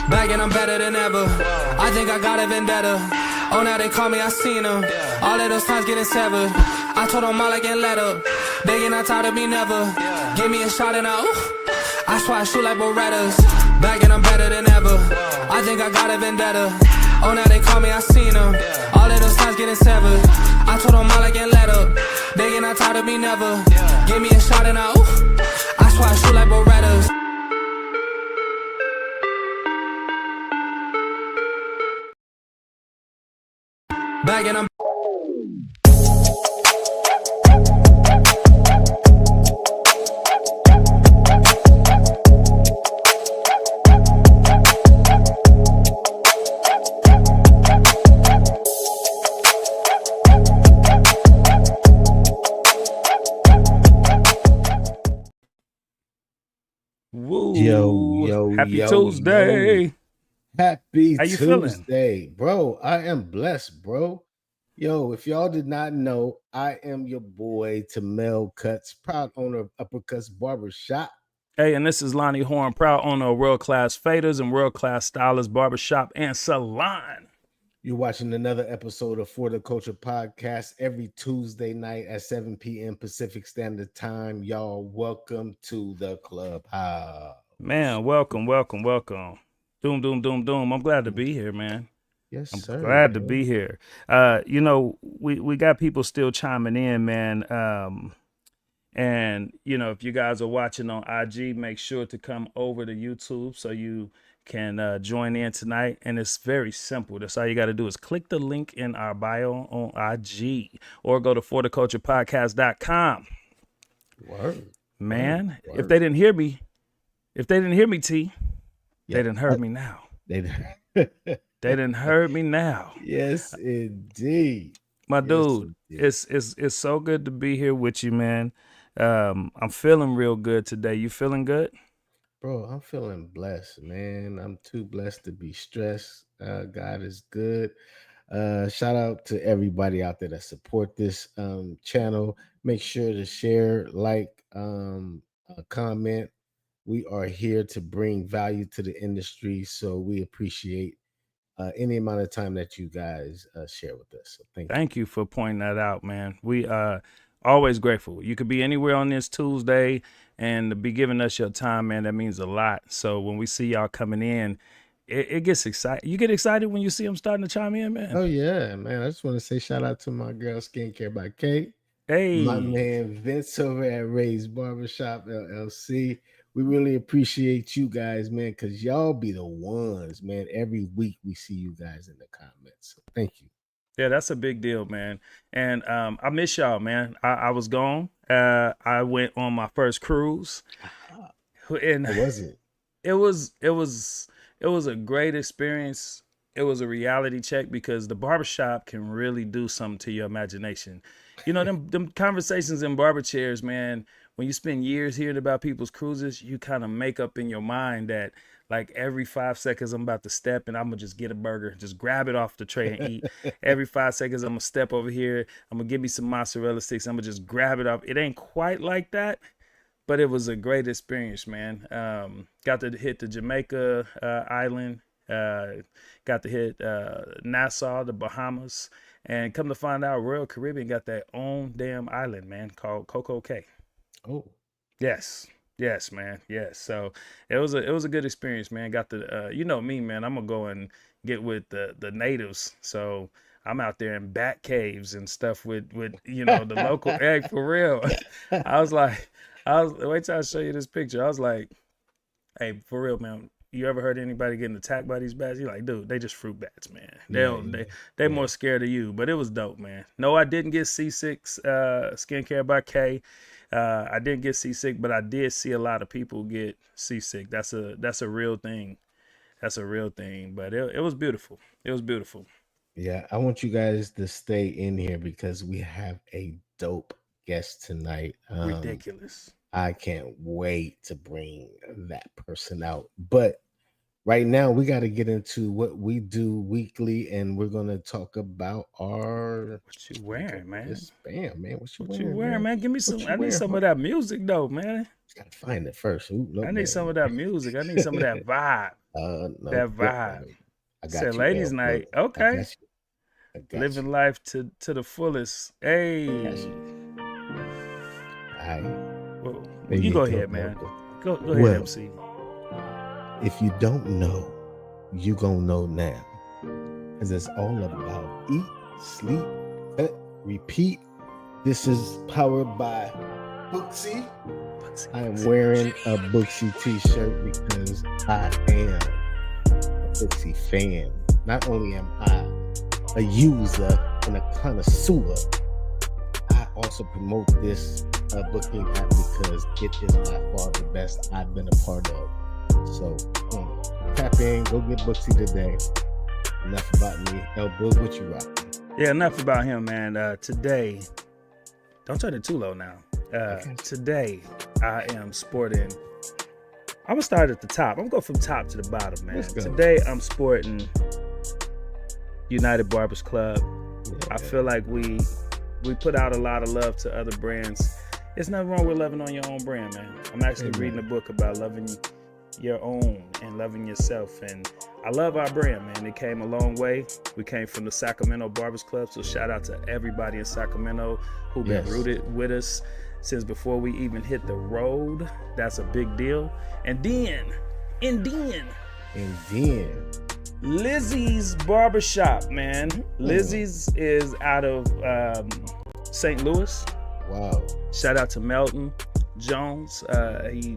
Back and I'm better than ever. I think I got a vendetta. Oh, now they call me, I seen them. All of those times getting severed. I told them all I can let up. They get not tired of me never. Give me a shot and I swear I shoot like Berettas. Back and I'm better than ever. I think I got a vendetta. Oh, now they call me, I seen them. All of those times getting severed. I told them all I can let up. They get not tired of me never. Give me a shot and I swear I shoot like Berettas. Back and I'm Woo. Yo, Happy Tuesday. Yo. Happy How you Tuesday, bro. I am blessed, bro. Yo, if y'all did not know, I am your boy, Tamel Cuts, proud owner of Uppercuts Barber Shop. Hey, and this is Lonnie Horn, proud owner of World Class Faders and World Class Stylist Barbershop and Salon. You're watching another episode of For the Culture Podcast every Tuesday night at 7 p.m. Pacific Standard Time. Y'all, welcome to the clubhouse. Man, welcome. Doom. I'm glad to be here, man. Yes, I'm sir. glad to be here. We got people still chiming in, man. And, if you guys are watching on IG, make sure to come over to YouTube so you can join in tonight. And it's very simple. That's all you got to do is click the link in our bio on IG or go to fortheculturepodcast.com. Word. Man, Word. if they didn't hear me, T, they didn't heard me now. They didn't heard me now. Yes, indeed. My dude, it's so good to be here with you, man. I'm feeling real good today. You feeling good? Bro, I'm feeling blessed, man. I'm too blessed to be stressed. God is good. Shout out to everybody out there that support this channel. Make sure to share, like, comment. We are here to bring value to the industry, so we appreciate any amount of time that you guys share with us. So thank you for pointing that out, man. We are always grateful. You could be anywhere on this Tuesday and to be giving us your time, man. That means a lot. So when we see y'all coming in, it gets excited. You get excited when you see them starting to chime in, man. Oh yeah, man. I just want to say shout out to my girl Skincare by Kate. Hey, my man Vince over at Ray's Barbershop LLC. We really appreciate you guys, man, because y'all be the ones, man. Every week we see you guys in the comments. So thank you. Yeah, that's a big deal, man. And I miss y'all, man. I was gone. I went on my first cruise. And how was it? It was a great experience. It was a reality check because the barbershop can really do something to your imagination. Them conversations in barber chairs, man, when you spend years hearing about people's cruises, you kind of make up in your mind that like every 5 seconds I'm about to step and I'm going to just get a burger, just grab it off the tray and eat. Every 5 seconds I'm going to step over here. I'm going to give me some mozzarella sticks. I'm going to just grab it off. It ain't quite like that, but it was a great experience, man. Got to hit the Jamaica island. Got to hit Nassau, the Bahamas, and come to find out Royal Caribbean got their own damn island, man, called Coco Cay. Oh, yes, man, yes. So it was a good experience, man. Got the me, man. I'm gonna go and get with the natives. So I'm out there in bat caves and stuff with the local egg for real. Wait till I show you this picture. I was like, hey, for real, man. You ever heard anybody getting attacked by these bats? You're like, dude, they just fruit bats, man. They're more scared of you. But it was dope, man. No, I didn't get seasick. Skincare by K. I didn't get seasick, but I did see a lot of people get seasick. That's a real thing. That's a real thing. But it was beautiful. It was beautiful. Yeah, I want you guys to stay in here because we have a dope guest tonight. Ridiculous. I can't wait to bring that person out. But right now, we got to get into what we do weekly, and we're going to talk about our... What you wearing, man? Bam, man. What you wearing, man? Give me some... I need some of that music, though, man. Got to find it first. I need some of that music. I need some of that vibe. No, That vibe. I got Said you, ladies' L. night. I Okay. got you. I got Living you. life to the fullest. Hey. Got you. All right. Well, There you go go, ahead, man. Barber. Go ahead, Well, MC. if you don't know, you gonna know now. Because it's all about eat, sleep, cut, repeat. This is powered by Booksy. I am wearing a Booksy t-shirt because I am a Booksy fan. Not only am I a user and a connoisseur, I also promote this booking app because it is by far the best I've been a part of. So tap in, go get Booksy today. Enough about me. El Boog, what you rocking? Yeah, enough about him, man. Today, don't turn it too low now. Today, I am sporting. I'm gonna start at the top. I'm gonna go from top to the bottom, man. Today, I'm sporting United Barbers Club. Yeah. I feel like we put out a lot of love to other brands. There's nothing wrong with loving on your own brand, man. I'm actually reading a book about loving your own and loving yourself, and I love our brand, man. It came a long way. We came from the Sacramento Barbers Club, so shout out to everybody in Sacramento who've been rooted with us since before we even hit the road. That's a big deal. And then Lizzie's Barbershop, man. Lizzie's is out of St. Louis. Wow. Shout out to Melton Jones. He,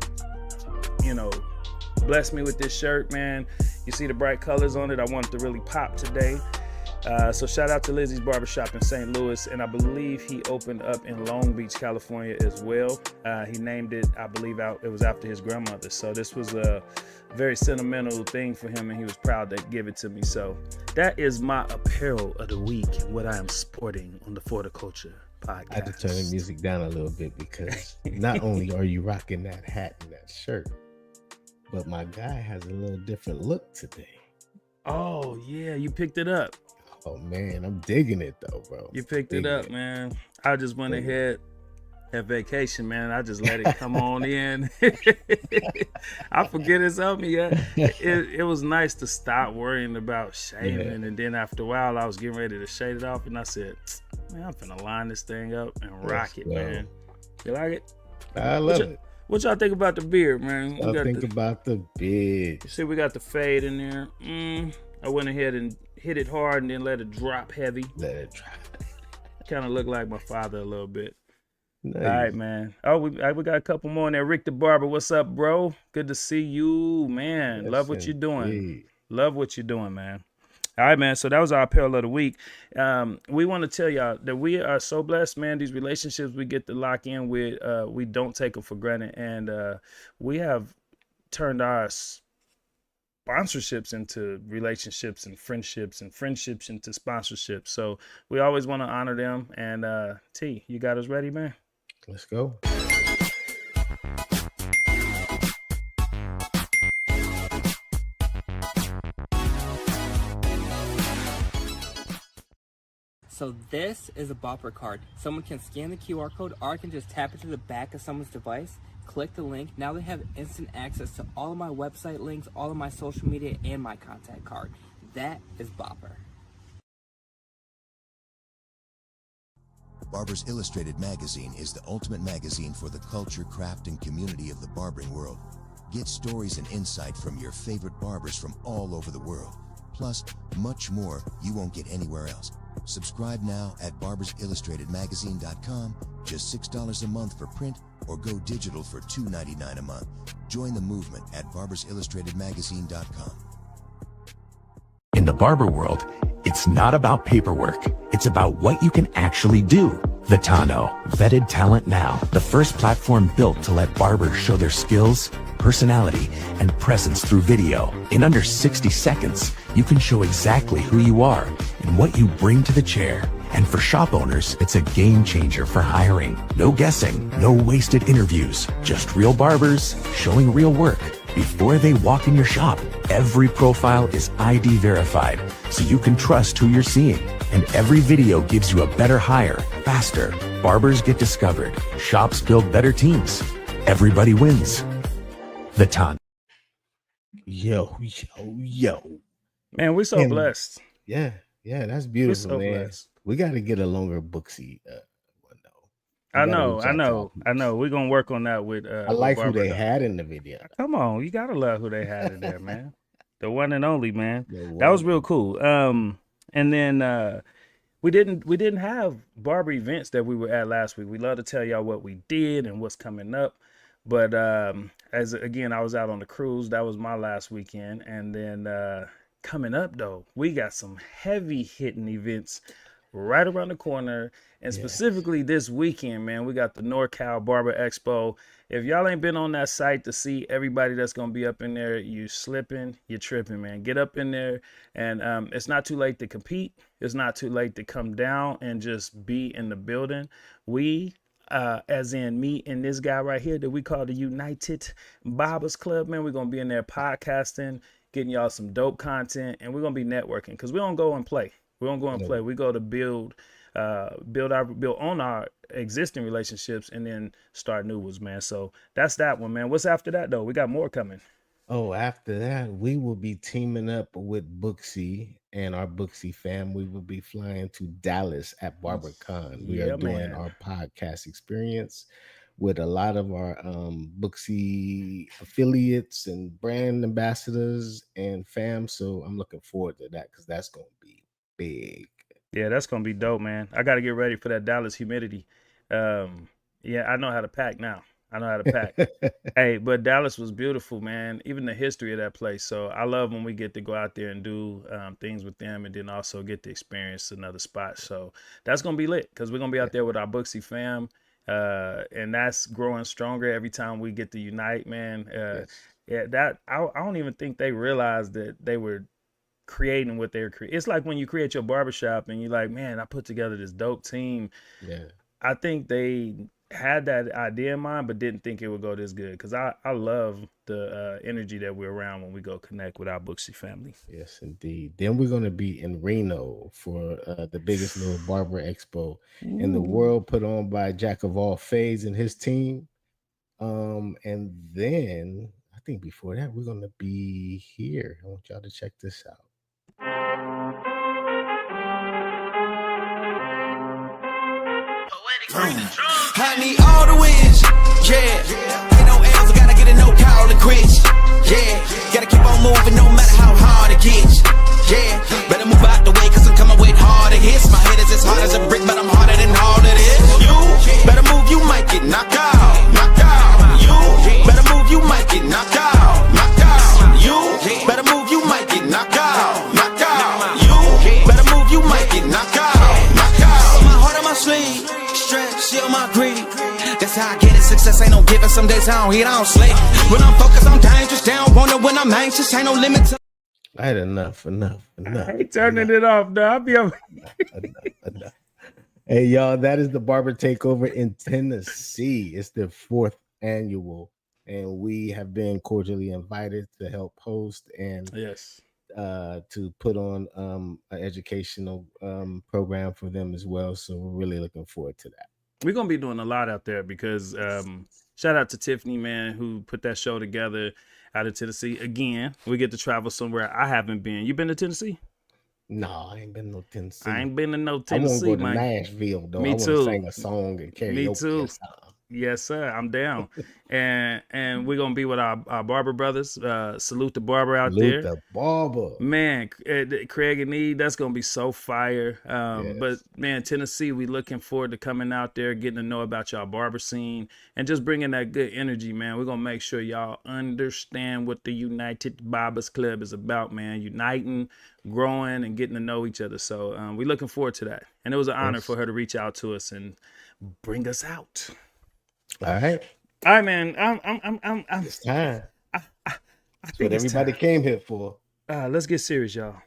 blessed me with this shirt, man. You see the bright colors on it. I wanted to really pop today. So shout out to Lizzie's Barbershop in St. Louis. And I believe he opened up in Long Beach, California as well. He named it, I believe, it was after his grandmother. So this was a very sentimental thing for him, and he was proud to give it to me. So that is my apparel of the week and what I am sporting on the For the Culture podcast. I had to turn the music down a little bit because not only are you rocking that hat and that shirt, but my guy has a little different look today. Oh, yeah. You picked it up. Oh, man. I'm digging it, though, bro. You picked it up, man. I just went ahead at vacation, man. I just let it come on in. I forget it's on me yet. It was nice to stop worrying about shaving. And then after a while, I was getting ready to shade it off. And I said, man, I'm finna line this thing up and rock it, man. You like it? I love it. What y'all think about the beard, man? I think about the beard. See, we got the fade in there. I went ahead and hit it hard and then let it drop heavy. Let it drop. Kind of look like my father a little bit. Nice. All right, man. Oh, we got a couple more in there. Rick the Barber, what's up, bro? Good to see you, man. Love what you're doing. Love what you're doing, man. All right, man. So that was our apparel of the week. We want to tell y'all that we are so blessed, man. These relationships we get to lock in with, we don't take them for granted. And we have turned our sponsorships into relationships and friendships into sponsorships. So we always want to honor them. And T, you got us ready, man? Let's go. So this is a Barber card. Someone can scan the QR code or can just tap it to the back of someone's device, click the link. Now they have instant access to all of my website links, all of my social media, and my contact card. That is Barber. Barbers Illustrated magazine is the ultimate magazine for the culture, craft, and community of the barbering world. Get stories and insight from your favorite barbers from all over the world. Plus, much more you won't get anywhere else. Subscribe now at barbersillustratedmagazine.com, just $6 a month for print, or go digital for $2.99 a month. Join the movement at barbersillustratedmagazine.com. In the barber world, it's not about paperwork. It's about what you can actually do. Vitano, vetted talent now. The first platform built to let barbers show their skills, personality, and presence through video. In under 60 seconds, you can show exactly who you are and what you bring to the chair. And for shop owners, it's a game changer for hiring. No guessing, no wasted interviews, just real barbers showing real work before they walk in your shop. Every profile is ID verified, so you can trust who you're seeing. And every video gives you a better hire, faster. Barbers get discovered. Shops build better teams. Everybody wins. The Ton. Yo. Man, we're so And blessed. yeah, that's We're beautiful, so man. blessed. We got to get a longer Booksy one though. We I got to know, reach I out to our know, I know. peeps. We're gonna work on that with I like who Barber they though. had in the video. Come on, you gotta love who they had in there, man. The one and only, man. The That was one. real cool. And then we didn't have barber events that we were at last week. We love to tell y'all what we did and what's coming up. But as again, I was out on the cruise. That was my last weekend. And then coming up though, we got some heavy hitting events right around the corner. And Yes. specifically this weekend, man, we got the NorCal Barber Expo. If y'all ain't been on that site to see everybody that's gonna be up in there, you slipping, you're tripping, man. Get up in there, and it's not too late to compete. It's not too late to come down and just be in the building. We, as in me and this guy right here that we call the United Barbers Club, man, we're gonna be in there podcasting, getting y'all some dope content, and we're gonna be networking because we don't go and play. We don't go and play. We go to build on our existing relationships and then start new ones, man. So that's that one, man. What's after that though? We got more coming. Oh, after that, we will be teaming up with Booksy and our Booksy fam. We will be flying to Dallas at BarberCon. We Yeah, are doing man. our podcast experience with a lot of our Booksy affiliates and brand ambassadors and fam. So I'm looking forward to that because that's going to be big. Yeah, that's gonna be dope, man. I got to get ready for that Dallas humidity. Yeah, I know how to pack now. I know how to pack. Hey, but Dallas was beautiful, man. Even the history of that place. So I love when we get to go out there and do things with them, and then also get to experience another spot. So that's gonna be lit because we're gonna be out there with our Booksy fam, and that's growing stronger every time we get to unite, man. Yes. Yeah, that I don't even think they realized that they were creating what they're creating. It's like when you create your barbershop and you're like, man, I put together this dope team. Yeah. I think they had that idea in mind, but didn't think it would go this good. Cause I love the energy that we're around when we go connect with our Booksy family. Yes, indeed. Then we're going to be in Reno for the biggest little barber expo in the world, put on by Jack of all Fades and his team. And then I think before that, we're going to be here. I want y'all to check this out. I need all the wins, yeah. Ain't no L's, I gotta get a no call and quits, yeah. Gotta keep on moving no matter how hard it gets, yeah. Better move out the way cause I'm coming with harder hits. My head is as hard as a brick, but I'm harder than all it is. You better move, you might get knocked out, knocked out. You better move, you might get knocked out, knocked out. You better move, you might get knocked out, knocked out. You better move, you might get knocked out, knocked out. My heart on my sleeve. Shield my greed. That's how I get it. Success ain't no given. Some days I don't eat, I don't sleep. When I'm focused, I'm dangerous. They don't wonder when I'm anxious. Ain't no limit to. I had enough. I ain't turning it off, though. I'll be over. enough. Hey, y'all, that is the Barber Takeover in Tennessee. It's the 4th annual, and we have been cordially invited to help host and Yes. to put on an educational program for them as well. So we're really looking forward to that. We're going to be doing a lot out there because shout out to Tiffany, man, who put that show together out of Tennessee. Again, we get to travel somewhere I haven't been. You been to Tennessee? No, I ain't been to no Tennessee. I ain't been to no I Tennessee, want to go to man. Nashville, though. Me I want too. to sing a song and karaoke. Me too. or something. Yes, sir. I'm down. and we're gonna be with our Barber brothers. Salute the Barber out there. The Barber. Man, Craig and Need, that's gonna be so fire. Yes. But man, Tennessee, we looking forward to coming out there, getting to know about y'all barber scene, and just bringing that good energy, man. We're gonna make sure y'all understand what the United Barbers Club is about, man. Uniting, growing, and getting to know each other. So we're looking forward to that. And it was an honor for her to reach out to us and bring us out. All right. All right, man. It's time. I That's think what it's everybody time. came here for. Let's get serious, y'all.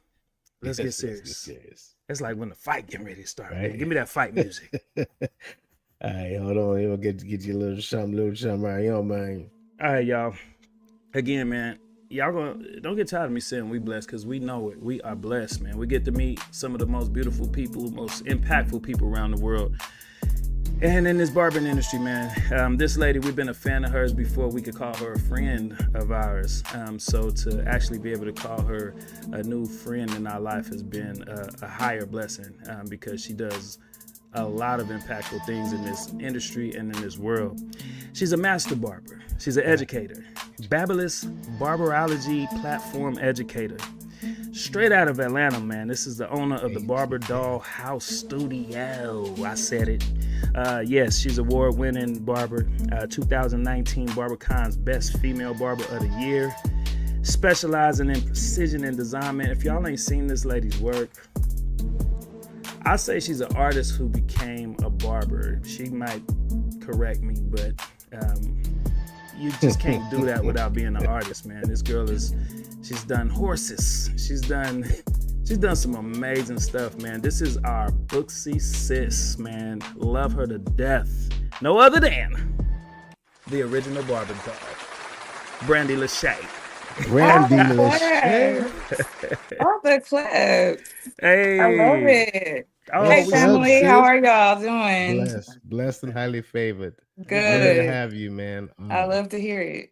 Let's get Yes, serious. It's like when the fight getting ready to start. Right. Man. Give me that fight music. All right, hold on. You'll get you a little something right here, man. All right, y'all. Again, man, y'all don't get tired of me saying we blessed because we know it. We are blessed, man. We get to meet some of the most beautiful people, most impactful people around the world. And in this barbering industry, man, this lady, we've been a fan of hers before we could call her a friend of ours. So to actually be able to call her a new friend in our life has been a higher blessing, because she does a lot of impactful things in this industry and in this world. She's a master barber. She's an educator. Fabulous barberology platform educator. Straight out of Atlanta, man. This is the owner of the Barber Doll House Studio. I said it. Yes, she's award-winning barber. 2019 BarberCon's Best Female Barber of the Year. Specializing in precision and design, man. If y'all ain't seen this lady's work, I say she's an artist who became a barber. She might correct me, but you just can't do that without being an artist, man. This girl she's done horses. She's done some amazing stuff, man. This is our Booksy sis, man. Love her to death. No other than the original Barber doll, Brandi Lashay. Brandi Lashay. All the clips. Hey, I love it. Oh, Hey, we- family. How are y'all doing? Blessed and highly favored. Good. Honored to have you, man. I love to hear it.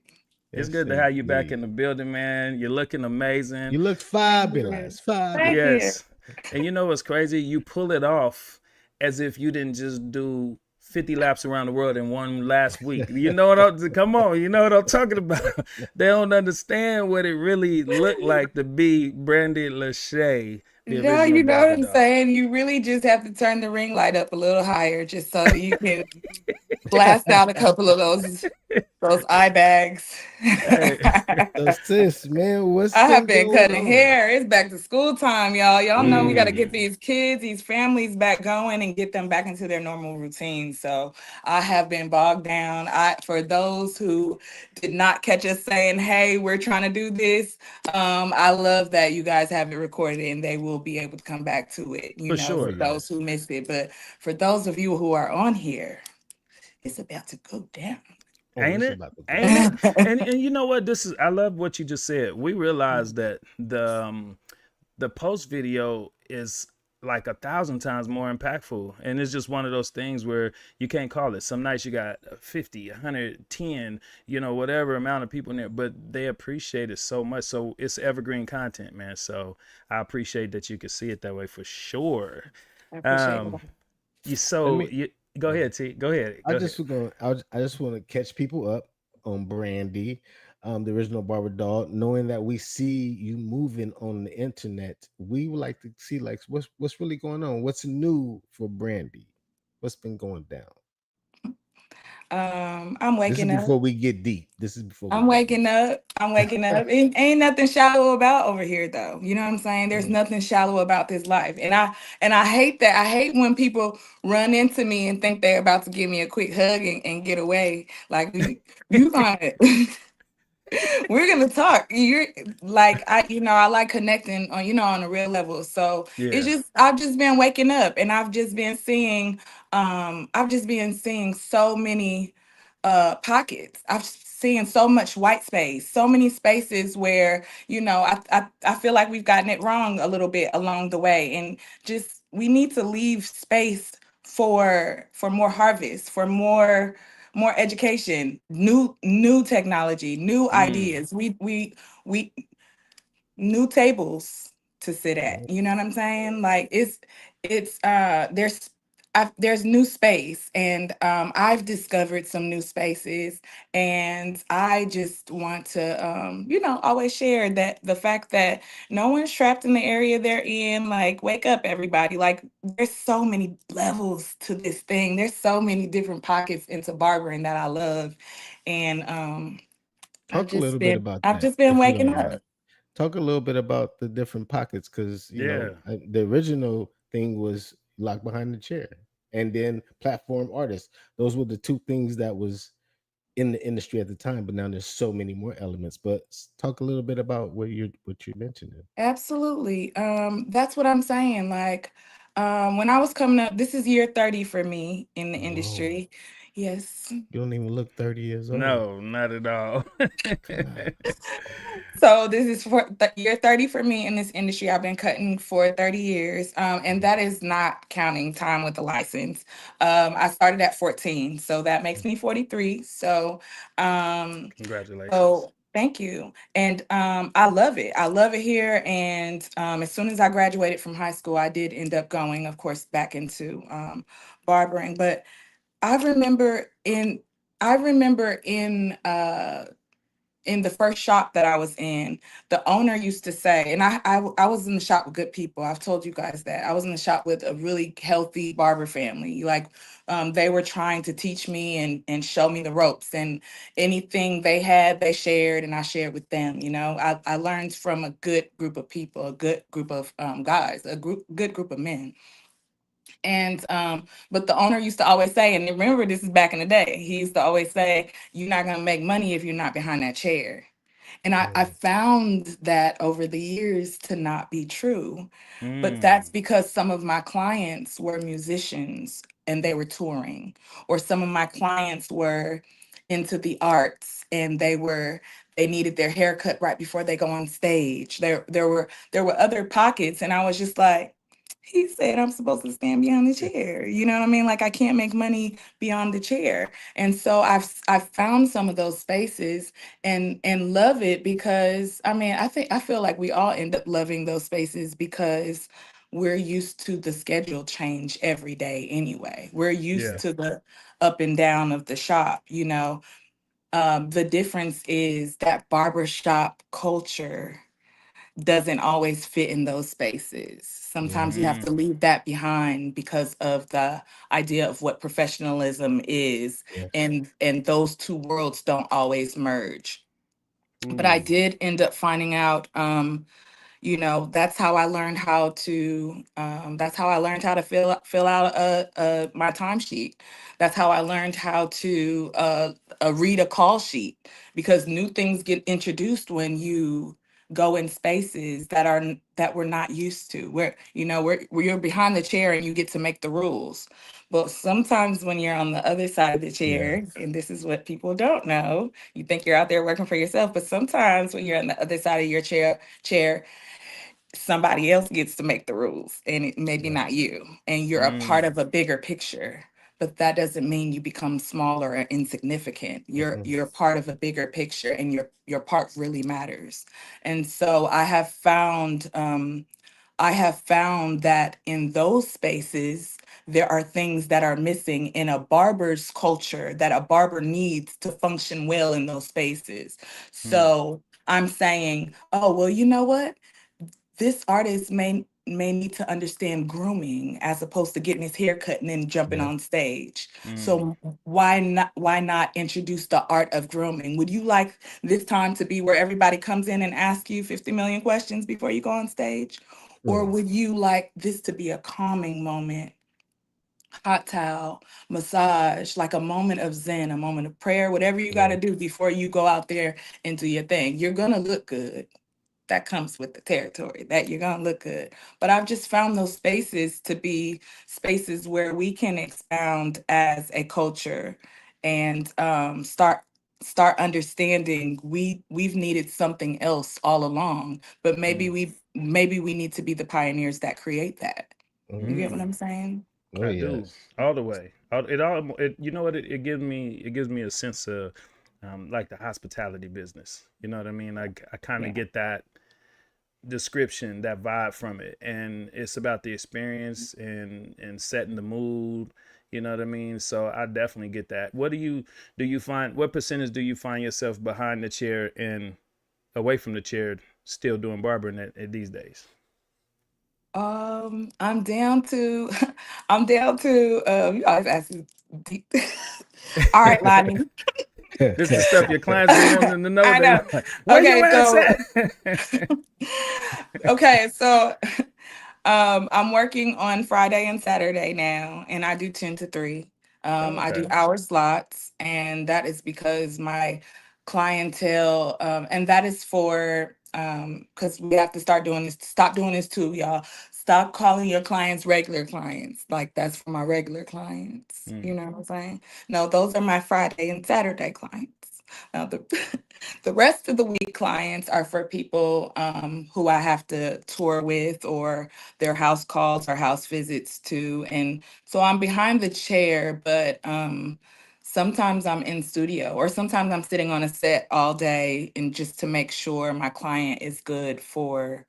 It's Yes, good to have you back indeed. in the building, man. You're looking amazing. You look fabulous. Fabulous. Thank you. Yes. And you know what's crazy? You pull it off as if you didn't just do 50 laps around the world in one last week. You know what come on, you know what I'm talking about. They don't understand what it really looked like to be Brandi Lashay. No, you know what I'm saying? You really just have to turn the ring light up a little higher just so you can blast out a couple of those eye bags. So sis, man, what's I have been going cutting on? hair. It's back to school time, y'all. Y'all know we got to get Mm. these kids, these families back going and get them back into their normal routine. So I have been bogged down. For those who did not catch us saying, "Hey, we're trying to do this," I love that you guys have it recorded and they will be able to come back to it. For sure. For those who missed it, but for those of you who are on here, it's about to go down. Ain't it's it? about to go Ain't down. it? And you know what? I love what you just said. We realized that the post video is like 1,000 times more impactful, and it's just one of those things where you can't call it. Some nights you got 50, 110, whatever amount of people in there, but they appreciate it so much. So it's evergreen content, man. So I appreciate that you can see it that way for sure. I appreciate it. Go ahead, T. Go ahead. I just want to catch people up on Brandi, the original Barber doll. Knowing that we see you moving on the internet, we would like to see what's really going on. What's new for Brandi? What's been going down? I'm This is waking up. before we get deep. This is before I'm waking up. Ain't nothing shallow about over here though. You know what I'm saying? There's nothing shallow about this life. And I hate that. I hate when people run into me and think they're about to give me a quick hug and get away. Like you gonna we're gonna talk. You're like I like connecting on a real level. So it's just I've just been waking up and I've just been seeing so many pockets. I've seen so much white space, so many spaces where I feel like we've gotten it wrong a little bit along the way, and just we need to leave space for more harvest, for more education, new technology, new ideas. We new tables to sit at. You know what I'm saying? Like it's there's new space, and I've discovered some new spaces, and I just want to always share that the fact that no one's trapped in the area they're in. Like, wake up, everybody. Like, there's so many levels to this thing. There's so many different pockets into barbering that I love, and Talk a little bit about I've that, just been if you waking don't up. mind. Talk a little bit about the different pockets, because the original thing was locked behind the chair, and then platform artists. Those were the two things that was in the industry at the time. But now there's so many more elements. But talk a little bit about what you're mentioning. Absolutely. That's what I'm saying. Like, when I was coming up, this is year 30 for me in the Whoa. industry. Yes. You don't even look 30 years old. No, not at all. God. So this is for year 30 for me in this industry. I've been cutting for 30 years, and that is not counting time with the license. I started at 14, so that makes me 43. Um, Congratulations. so thank you. And I love it. I love it here. And as soon as I graduated from high school, I did end up going, of course, back into barbering. But I remember in I remember in the first shop that I was in, the owner used to say, and I was in the shop with good people. I've told you guys that. I was in the shop with a really healthy barber family. Like they were trying to teach me and show me the ropes, and anything they had, they shared, and I shared with them. I learned from a good group of people, a good group of guys, good group of men. And but the owner used to always say, and remember this is back in the day, he used to always say, "You're not gonna make money if you're not behind that chair." And I Mm, found that over the years to not be true. But that's Mm, because some of my clients were musicians and they were touring, or some of my clients were into the arts and they needed their haircut right before they go on stage. There were other pockets, and I was just like, he said I'm supposed to stand behind the chair. You know what I mean? Like I can't make money beyond the chair. And so I've found some of those spaces and love it because I mean I feel like we all end up loving those spaces because we're used to the schedule change every day anyway. We're used yeah. to the up and down of the shop. The difference is that barbershop culture doesn't always fit in those spaces. Sometimes you have mhm. to Mm, leave that behind because of the idea of what professionalism is, Yes. and those two worlds don't always merge. But I ooh. did end up finding out, that's how I learned how to fill out my timesheet. That's how I learned how to read a call sheet, because new things get introduced when you go in spaces that we're not used to, where you're behind the chair and you get to make the rules. But sometimes when you're on the other side of the Yeah. chair, and this is what people don't know, you think you're out there working for yourself, but sometimes when you're on the other side of your chair, somebody else gets to make the rules, and maybe Yeah. not you, and you're a part Mm, of a bigger picture. But that doesn't mean you become smaller or insignificant. you're Mm-mm. you're part of a bigger picture, and your part really matters. And so I have found that in those spaces, there are things that are missing in a barber's culture that a barber needs to function well in those spaces. mm, So I'm saying, oh, well, you know what? This artist may need to understand grooming as opposed to getting his hair cut and then jumping Yeah. on stage. mm. So why not introduce the art of grooming? Would you like this time to be where everybody comes in and asks you 50 million questions before you go on stage? Or Mm. would you like this to be a calming moment, hot towel, massage, like a moment of zen, a moment of prayer, whatever you got Yeah. to do before you go out there and do your thing? You're going to look good. That comes with the territory, that you're going to look good. But I've just found those spaces to be spaces where we can expound as a culture and start understanding we've needed something else all along, but maybe Mm, we need to be the pioneers that create that. You get what Mm. I'm mm. saying? Oh I do yes. all the way. You know what? It gives me a sense of like the hospitality business. You know what I mean? I kind of Yeah. get that description, that vibe from it, and it's about the experience and setting the mood. You know what I mean? So I definitely get that. Do you find, what percentage do you find yourself behind the chair and away from the chair, still doing barbering at these days? I'm down to I'm down to you always ask me deep. All right, Lonnie. This is the stuff your clients be wanting to know. I They know. like, where your Okay, ass so at? okay, so I'm working on Friday and Saturday now, and I do 10 to 3. Oh, I do okay. hour slots, and that is because my clientele, and that is for because we have to stop doing this too, y'all. Stop calling your clients regular clients. Like that's for my regular clients. You Mm. know what I'm saying? No, those are my Friday and Saturday clients. Now the the rest of the week clients are for people who I have to tour with or their house calls or house visits to. And so I'm behind the chair, but sometimes I'm in studio or sometimes I'm sitting on a set all day and just to make sure my client is good for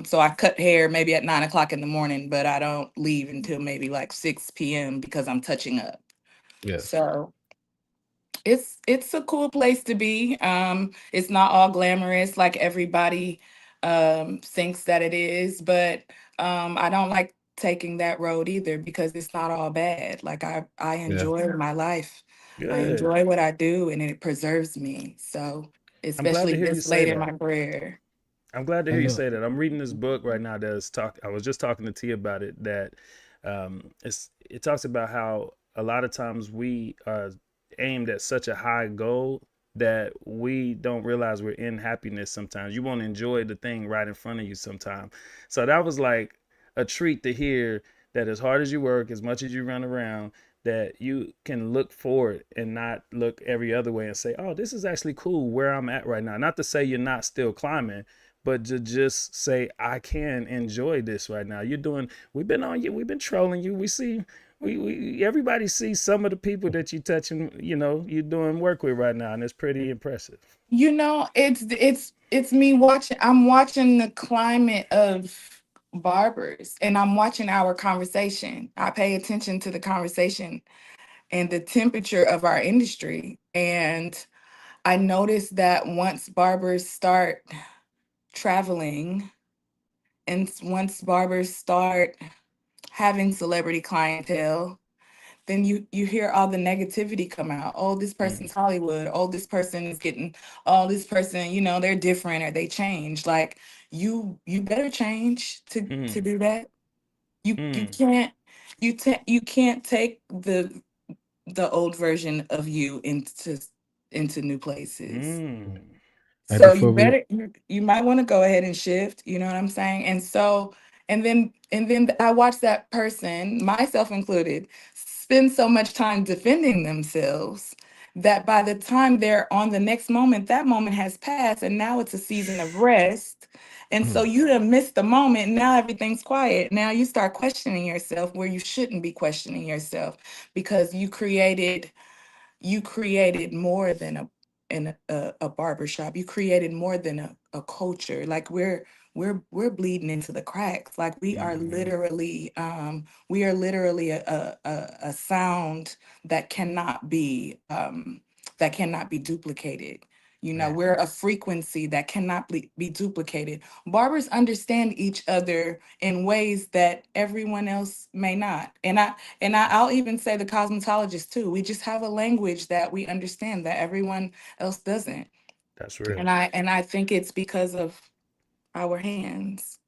so I cut hair maybe at 9 o'clock in the morning, but I don't leave until maybe like 6 p.m. because I'm touching up. Yes. So it's a cool place to be. It's not all glamorous like everybody thinks that it is, but I don't like taking that road either because it's not all bad. Like I Yeah. enjoy my life. I Good. enjoy what I do and it preserves me. So I'm glad especially to hear you this say late in that. my career. I'm glad to I hear you know. say that. I'm reading this book right now that's talk. I was just talking to T about it. That it talks about how a lot of times we are aimed at such a high goal that we don't realize we're in happiness sometimes. You won't enjoy the thing right in front of you sometimes. So that was like a treat to hear that as hard as you work, as much as you run around, that you can look forward and not look every other way and say, oh, this is actually cool where I'm at right now. Not to say you're not still climbing, but to just say I can enjoy this right now. You're doing. We've been on you. We've been trolling you. We see. We everybody sees some of the people that you touching. You know, you're doing work with right now, and it's pretty impressive. You know, it's me watching. I'm watching the climate of barbers, and I'm watching our conversation. I pay attention to the conversation and the temperature of our industry, and I noticed that once barbers start traveling, and once barbers start having celebrity clientele, then you hear all the negativity come out. Oh, this Mm, person's Hollywood. Oh, this person is getting. Oh, this person, they're different or they change. Like you better change to mm, do that. You mm, can't you can't take the old version of you into new places. mm. And So before we you might want to go ahead and shift, you know what I'm saying? And then I watch that person, myself included, spend so much time defending themselves that by the time they're on the next moment, that moment has passed and now it's a season of rest. And so you have missed the moment. Now everything's quiet. Now you start questioning yourself where you shouldn't be questioning yourself because you created more than a barber shop. You created more than a culture. Like we're bleeding into the cracks. Like Mm-hmm. we are literally a sound that cannot be duplicated. man, We're a frequency that cannot be duplicated. Barbers understand each other in ways that everyone else may not. I'll even say the cosmetologists too. We just have a language that we understand that everyone else doesn't. That's yeah, real. And I think it's because of our hands,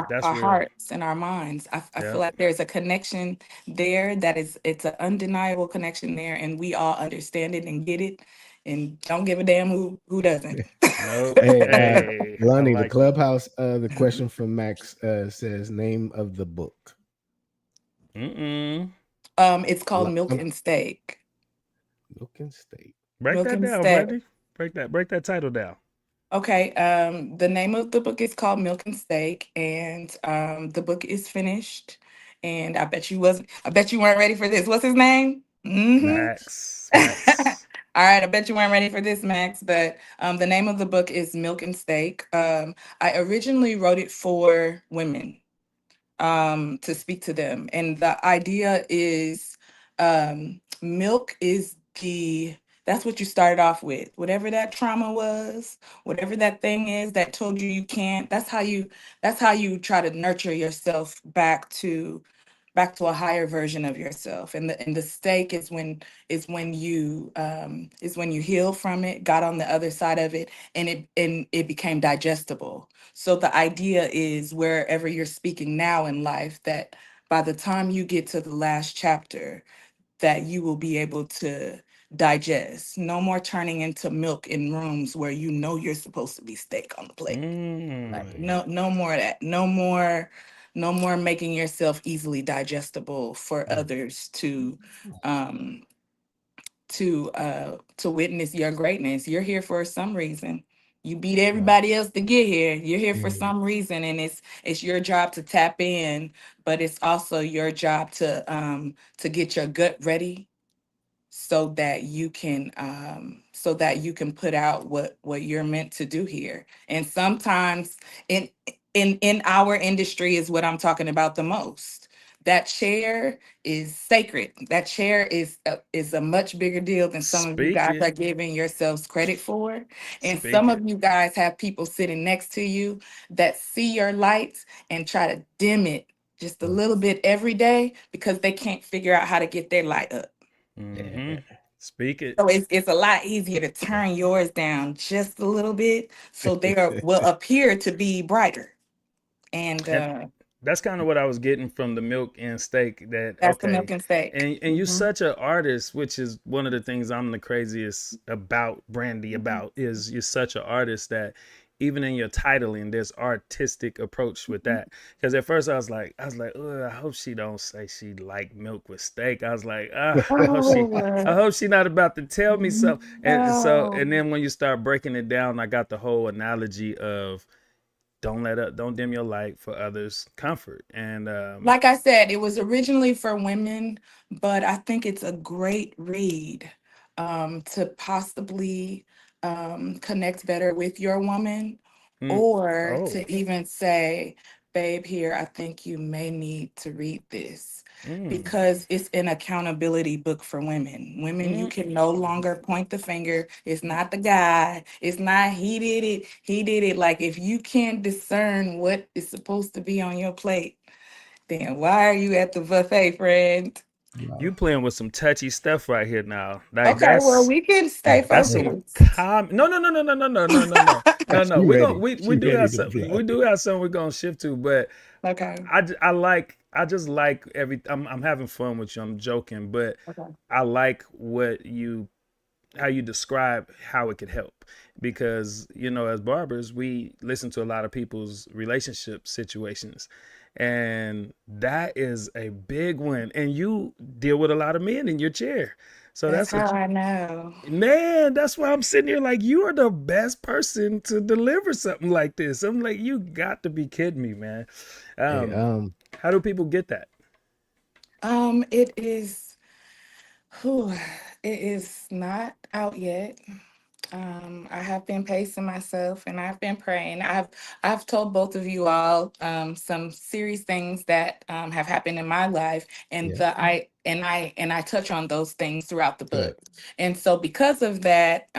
That's our real. hearts, and our minds. I feel Yep. like there's a connection there it's an undeniable connection there, and we all understand it and get it, and don't give a damn who doesn't. Nope. hey, Hey, I Lonnie, the like it. clubhouse. The question from Max says name of the book. Mm-mm. It's called Milk and Steak. Milk and Steak. Break Milk that and down, Steak. Brandy. Break that title down. Okay, the name of the book is called Milk and Steak, and the book is finished. And I bet you weren't ready for this. What's his name? Mm-hmm. Max. Max. Max. All right, I bet you weren't ready for this, Max. But the name of the book is Milk and Steak. I originally wrote it for women to speak to them. And the idea is milk is that's what you started off with. Whatever that trauma was, whatever that thing is that told you you can't, that's how you try to nurture yourself back to a higher version of yourself. And the stake is when you heal from it, got on the other side of it, and it became digestible. So the idea is wherever you're speaking now in life, that by the time you get to the last chapter, that you will be able to digest. No more turning into milk in rooms where you're supposed to be steak on the plate. Like Mm. no more of that. no more making yourself easily digestible for others um to witness your greatness. You're here for some reason. You beat Right. everybody else to get here. You're here for Mhm. some reason, and it's your job to tap in, but it's also your job to get your gut ready so that you can put out what you're meant to do here. And sometimes in in our industry is what I'm talking about the most. That chair is sacred. That chair is a much bigger deal than some of you Speak guys it. are giving yourselves credit for. And Speak some it. of you guys have people sitting next to you that see your lights and try to dim it just a Mm. little bit every day because they can't figure out how to get their light up. Mm-hmm. Yeah. Speak it. So it's a lot easier to turn yours down just a little bit so they will appear to be brighter. And And that's kind of what I was getting from the milk and steak. That that's the okay, milk and steak. and you're Mhm. such an artist, which is one of the things I'm the craziest about Brandy about is you're such an artist that even in your titling, there's artistic approach with that. Because at first I was like, oh, I hope she don't say she like milk with steak. I was like, I Oh, hope she not about to tell me something. no. And then when you start breaking it down, I got the whole analogy of don't dim your light for others' comfort. And Like I said, it was originally for women, but I think it's a great read to possibly connect better with your woman, mm, or oh, to even say, babe, here, I think you may need to read this mm, because it's an accountability book for women. Women, you mm, can no longer point the finger. It's not the guy. It's not he did it. He did it. Like if you can't discern what is supposed to be on your plate, then why are you at the buffet, friend? you Wow. playing with some touchy stuff right here now. Like Okay, well, that's we can stay that's some focused. no. She We going ready. we She do ready have to some blow. we do have some we're gonna shift to, but Okay. I just like every I'm having fun with you. I'm joking, but Okay. I like what you how you describe how it could help because as barbers we listen to a lot of people's relationship situations and that is a big one and you deal with a lot of men in your chair, so That's that's how what I know. man, that's why I'm sitting here like you are the best person to deliver something like this. I'm like, you got to be kidding me, man. Hey, um how do people get that? It is, whew, it is not out yet. I have been pacing myself and I've been praying. I've told both of you all some serious things that have happened in my life, and yeah, I touch on those things throughout the good. book. And so because of that,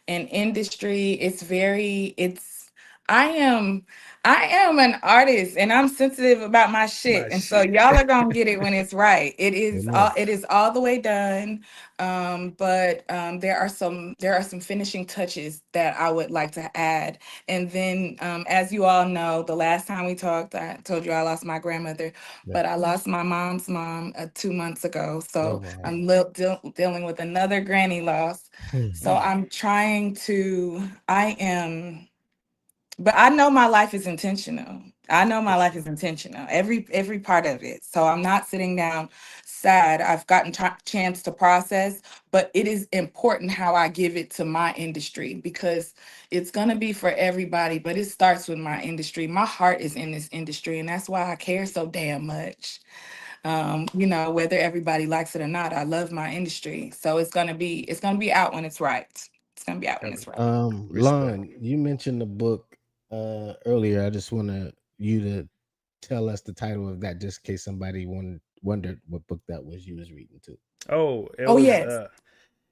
in industry, it's I am I am an artist and I'm sensitive about my shit. My And so shit. y'all are gonna get it when it's right. Amen. It is all the way done. But there are some finishing touches that I would like to add. And then, as you all know, the last time we talked, I told you I lost my grandmother, Yeah. but I lost my mom's mom 2 months ago. Oh So wow. I'm dealing with another granny loss. So Hmm. I'm trying to. I am. But I know my life is intentional. I know For my life sure. is intentional. Every part of it. So I'm not sitting down sad. I've gotten chance to process, but it is important how I give it to my industry because it's going to be for everybody, but it starts with my industry. My heart is in this industry and that's why I care so damn much. Whether everybody likes it or not, I love my industry. So it's going to be out when it's right. It's going to be out when it's right. Respect. Lon, you mentioned the book earlier. I just want you to tell us the title of that, just in case somebody wondered what book that was you was reading to. Oh, it Oh was yes.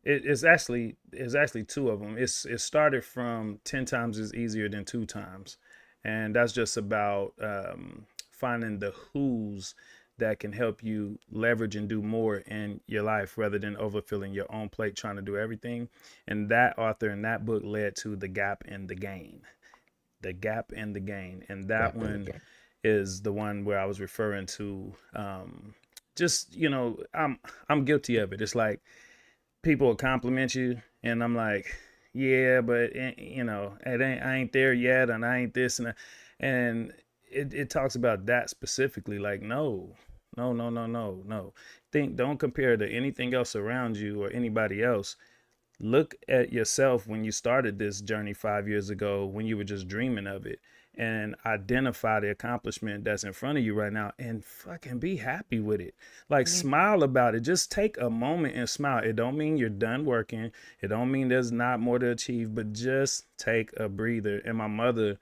it's actually two of them. It started from 10 times is easier than two times, and that's just about finding the who's that can help you leverage and do more in your life rather than overfilling your own plate trying to do everything. And that author in that book led to The Gap and the Gain. The Gap and the Gain, and that Gap in the one game. is the one where I was referring to. Just I'm guilty of it. It's like people will compliment you and I'm like, yeah, but I ain't there yet and I ain't this and that. And it talks about that specifically. Like, no, no, no, no, no, no. Don't compare to anything else around you or anybody else. Look at yourself when you started this journey 5 years ago, when you were just dreaming of it, and identify the accomplishment that's in front of you right now and fucking be happy with it. Like, smile about it. Just take a moment and smile. It don't mean you're done working. It don't mean there's not more to achieve, but just take a breather. And my mother,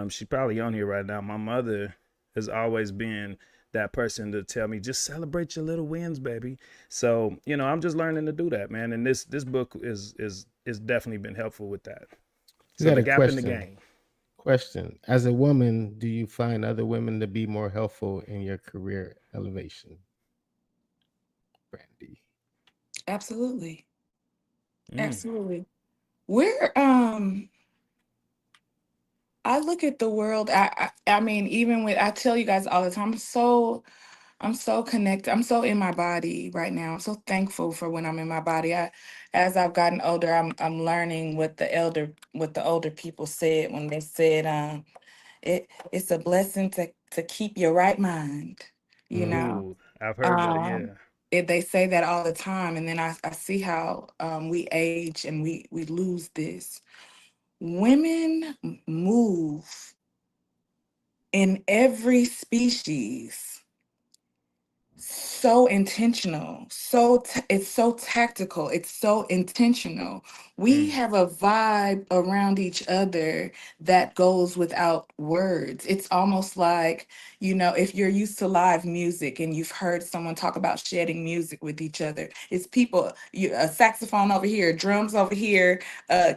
she's probably on here right now. My mother has always been that person to tell me, just celebrate your little wins, baby. So, I'm just learning to do that, man. And this book is definitely been helpful with that. You So got the a gap in the game. question. As a woman, do you find other women to be more helpful in your career elevation? Brandi. Absolutely. Mm. Absolutely. We're I look at the world. I mean, even with, I tell you guys all the time, I'm so connected. I'm so in my body right now. I'm so thankful for when I'm in my body. As I've gotten older, I'm learning what the older people said when they said, it's a blessing to keep your right mind. You know, Ooh, I've heard that. um, Yeah. they say that all the time, and then I see how we age and we lose this. Women move in every species so intentional, it's so tactical, it's so intentional. We Mm. have a vibe around each other that goes without words. It's almost like, if you're used to live music and you've heard someone talk about shedding music with each other, it's people, a saxophone over here, drums over here,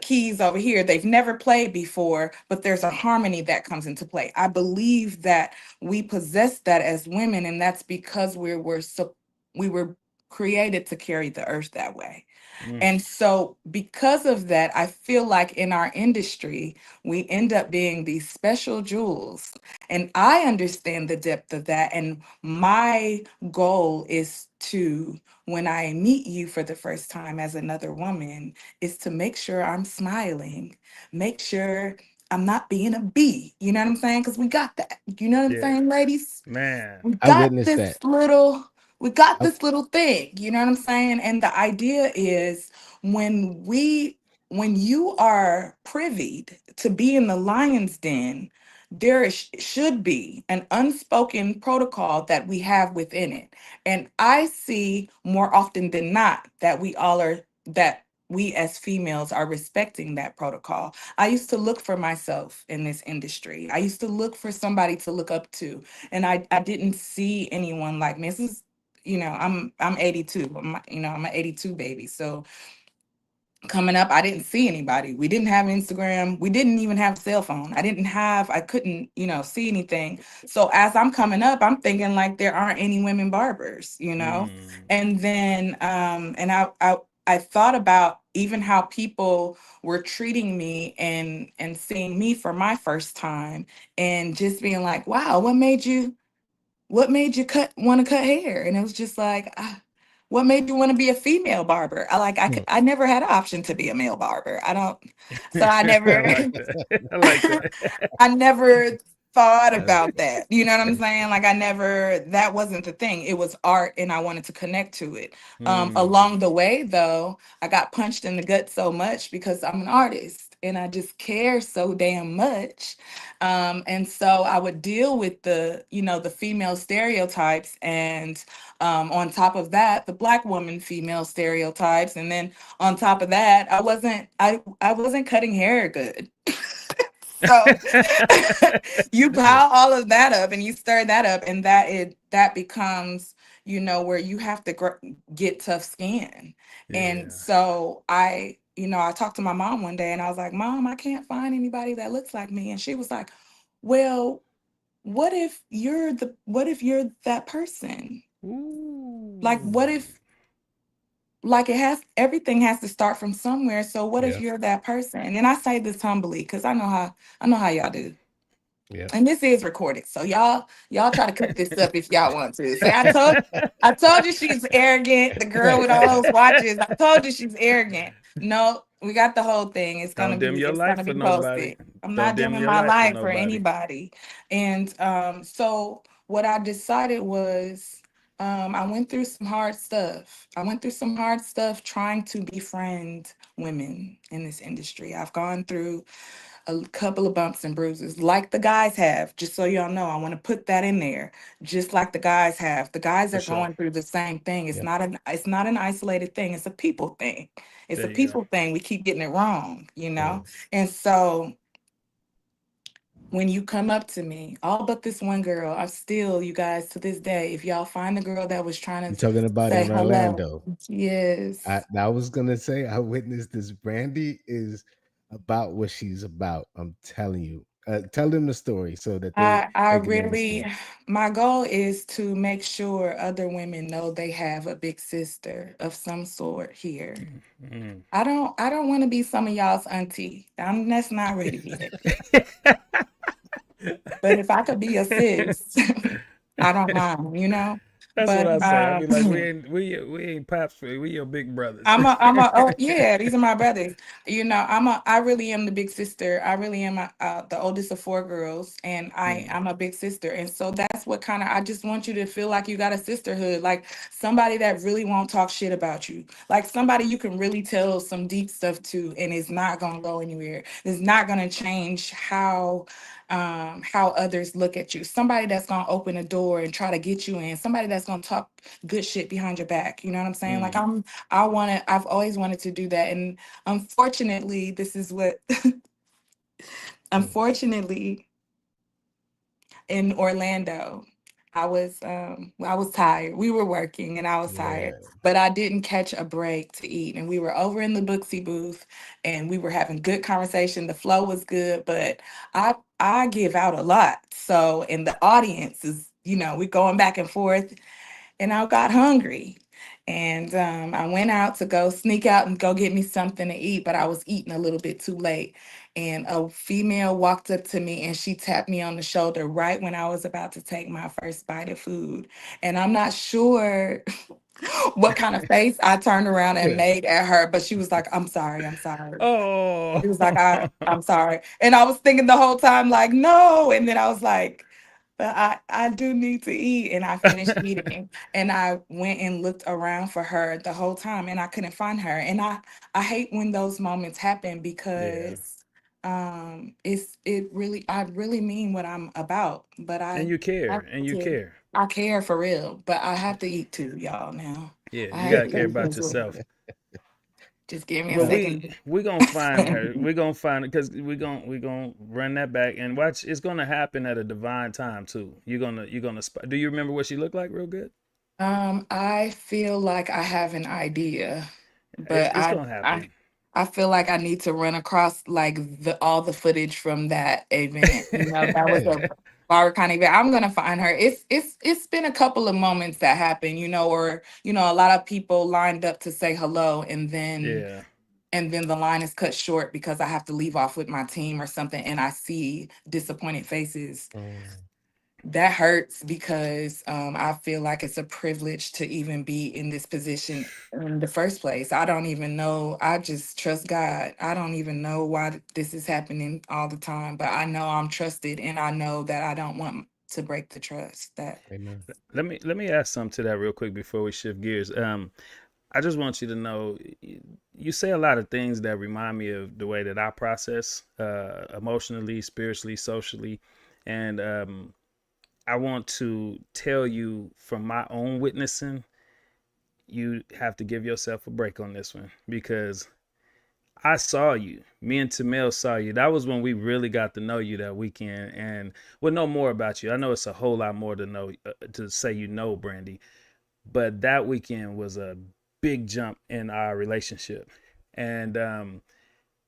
keys over here, they've never played before, but there's a harmony that comes into play. I believe that we possess that as women, and that's because we were created to carry the earth that way. Mm. And so, because of that, I feel like in our industry, we end up being these special jewels. And I understand the depth of that. And my goal is to, when I meet you for the first time as another woman, is to make sure I'm smiling, make sure I'm not being a bee. You know what I'm saying? Because we got that. You know what I'm Yeah, saying, ladies? man. we I got witnessed this that. little we got I, this little thing, you know what I'm saying? And the idea is, when you are privy to be in the lion's den, should be an unspoken protocol that we have within it. And I see more often than not that we as females are respecting that protocol. I used to look for myself in this industry. I used to look for somebody to look up to, and I didn't see anyone like me. This is, I'm 82. I'm an 82 baby. So coming up, I didn't see anybody. We didn't have Instagram. We didn't even have a cell phone. I couldn't, see anything. So as I'm coming up, I'm thinking like there aren't any women barbers, Mm. and then and I thought about even how people were treating me and seeing me for my first time, and just being like, wow, what made you want to cut hair? And it was just like, what made you want to be a female barber? I never had an option to be a male barber. I don't, so I I never, like that. I like that. I never thought uh, about that. You know what I'm saying? Like, that wasn't the thing. It was art, and I wanted to connect to it. Mm. Along the way, though, I got punched in the gut so much because I'm an artist and I just care so damn much. And so I would deal with the female stereotypes, and on top of that, the Black woman female stereotypes. And then on top of that, I wasn't cutting hair good. So you Yeah. pile all of that up and you stir that up, and that becomes, where you have to get tough skin. And Yeah. so I talked to my mom one day and I was like, Mom, I can't find anybody that looks like me. And she was like, well, what if you're that person? Like, what Ooh. if, like, everything has to start from somewhere. So what if yeah, you're that person? And I say this humbly because I know how y'all do. yeah. And this is recorded, so y'all try to cut this up if y'all want to. Say, I told you she's arrogant. The girl with all those watches. I told you she's arrogant. No, we got the whole thing. It's Don't gonna dim be your it's light gonna for be nobody. posted. I'm Don't not dim dimming your my light for light for nobody. anybody. And so what I decided was I went through some hard stuff. I went through some hard stuff trying to befriend women in this industry. I've gone through a couple of bumps and bruises, like the guys have. Just so y'all know, I want to put that in there. Just like the guys have. The guys For are sure. going through the same thing. Yep. It's not an isolated thing. It's a people thing. It's There a you go. people thing. We keep getting it wrong, you know? Mm. And so when you come up to me, all but this one girl, I'm still, you guys, to this day, if y'all find the girl that was trying You to talking about say in hello, Orlando? yes. I was gonna say I witnessed this. Brandi is about what she's about. I'm telling you. Tell them the story so that I they can really, understand. my goal is to make sure other women know they have a big sister of some sort here. Mm. I don't want to be some of y'all's auntie. That's not ready yet. But if I could be a sis, I don't mind, you know. That's what But I say. I be like, we ain't pops, we your big brothers. oh yeah, these are my brothers. You know, I really am the big sister. I really am the oldest of four girls, and Mm. I'm a big sister. And so that's what kind of, I just want you to feel like you got a sisterhood, like somebody that really won't talk shit about you, like somebody you can really tell some deep stuff to, and it's not gonna go anywhere. It's not gonna change how others look at you. Somebody that's gonna open a door and try to get you in. Somebody that's gonna talk good shit behind your back. You know what I'm saying? Like Mm. I've always wanted to do that. And unfortunately, this is what, Mm. unfortunately, in Orlando, I was tired. We were working and I was tired, Yeah. but I didn't catch a break to eat. And we were over in the Booksy booth and we were having good conversation. The flow was good, but I give out a lot. So, and the audience is, you know, we're going back and forth, and I got hungry. And I went out to go sneak out and go get me something to eat, but I was eating a little bit too late. And a female walked up to me and she tapped me on the shoulder right when I was about to take my first bite of food. And I'm not sure what kind of face I turned around and made at her, but she was like, I'm sorry, I'm sorry. Oh. She was like, I'm sorry. And I was thinking the whole time, like, no. And then I was like, but I do need to eat. And I finished eating. And I went and looked around for her the whole time and I couldn't find her. And I hate when those moments happen Yeah. because I really mean what I'm about. But And you I care. And you care. I care for real. But I have to eat too, y'all now. Yeah. I You have gotta to care eat about as well. yourself. Just give me a Well, second. we gonna find her. We gonna find it because we gonna run that back and watch. It's gonna happen at a divine time too. You're gonna. Do you remember what she looked like, real good? I feel like I have an idea, It's, but it's gonna I happen. I feel like I need to run across like the all the footage from that event. You know, that was Yeah. a BarberCon event. I'm gonna find her. It's been a couple of moments that happen, you know, or you know, a lot of people lined up to say hello, Yeah. and then the line is cut short because I have to leave off with my team or something, and I see disappointed faces. Mm. That hurts because I feel like it's a privilege to even be in this position in the first place. I don't even know. I just trust God. I don't even know why this is happening all the time, but I know I'm trusted and I know that I don't want to break the trust. That Amen. Let me ask something to that real quick before we shift gears. I just want you to know you say a lot of things that remind me of the way that I process emotionally, spiritually, socially, and I want to tell you from my own witnessing, you have to give yourself a break on this one because I saw you. Me and Tamel saw you. That was when we really got to know you that weekend, and we'll know more about you. I know it's a whole lot more to know to say you know, Brandi, but that weekend was a big jump in our relationship, and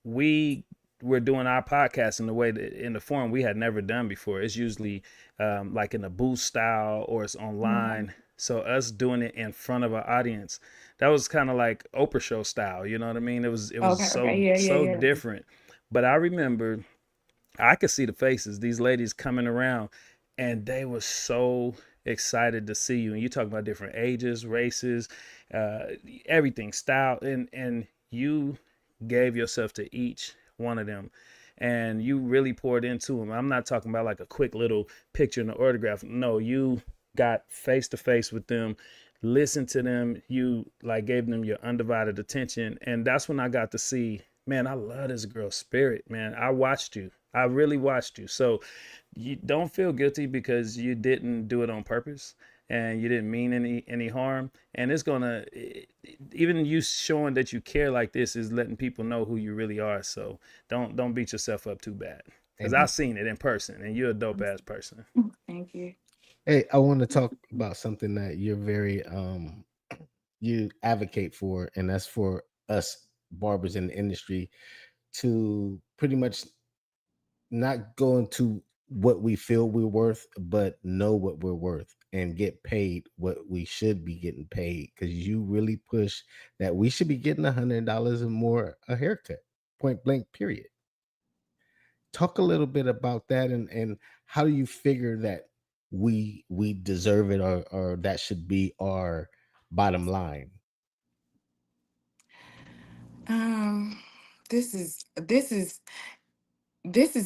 we were doing our podcast in the way that in the form we had never done before. It's usually like in a booth style or it's Mhm. online. So us doing it in front of an audience, that was kind of like Oprah show style. You know what I mean? It was okay, so okay, yeah, yeah, so yeah. different. But I remember I could see the faces, these ladies coming around, and they were so excited to see you. And you talk about different ages, races, uh, everything, style, and you gave yourself to each one of them, and you really poured into them. I'm not talking about like a quick little picture and an autograph. No, you got face to face with them, listened to them, you like gave them your undivided attention, and that's when I got to see, man, I love this girl's spirit, man. I watched you. I really watched you. So you don't feel guilty because you didn't do it on purpose and you didn't mean any harm. And it's gonna, even you showing that you care like this is letting people know who you really are. So don't beat yourself up too bad, because I've seen it in person and you're a dope ass person. Thank you. Hey, I want to talk about something that you're very you advocate for, and that's for us barbers in the industry to pretty much not go into what we feel we're worth, but know what we're worth and get paid what we should be getting paid. Because you really push that we should be getting $100 or more a haircut, point blank, period. Talk a little bit about that, and how do you figure that we deserve it, or that should be our bottom line? Um, this has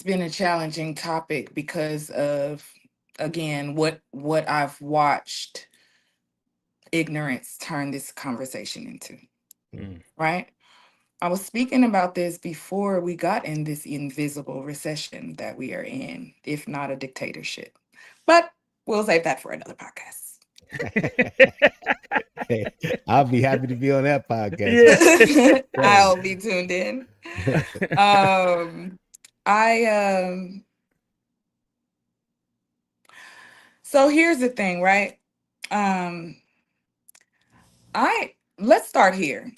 been a challenging topic because of, again, what I've watched ignorance turn this conversation into, Mm. right? I was speaking about this before we got in this invisible recession that we are in, if not a dictatorship. But we'll save that for another podcast. Hey, I'll be happy to be on that podcast. Yeah. I'll be tuned in. I So here's the thing, right? Um I Let's start here.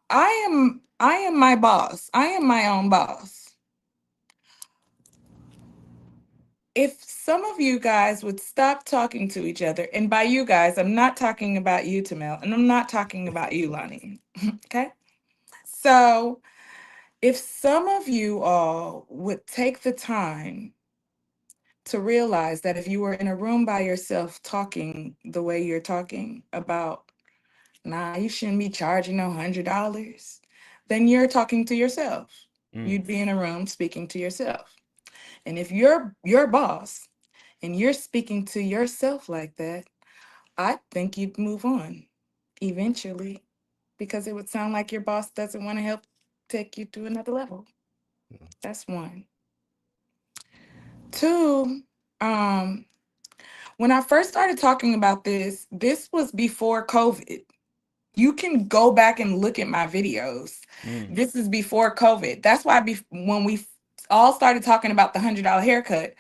I am my boss. I am my own boss. If some of you guys would stop talking to each other, and by you guys, I'm not talking about you, Tamel, and I'm not talking about you, Lonnie. Okay? So if some of you all would take the time to realize that if you were in a room by yourself talking the way you're talking about, nah, you shouldn't be charging no $100, then you're talking to yourself. You'd be in a room speaking to yourself. And if you're your boss and you're speaking to yourself like that, I think you'd move on eventually, because it would sound like your boss doesn't want to help take you to another level. That's one. Two, when I first started talking about this was before COVID. You can go back and look at my videos. This is before COVID. That's why when we all started talking about the $100 haircut,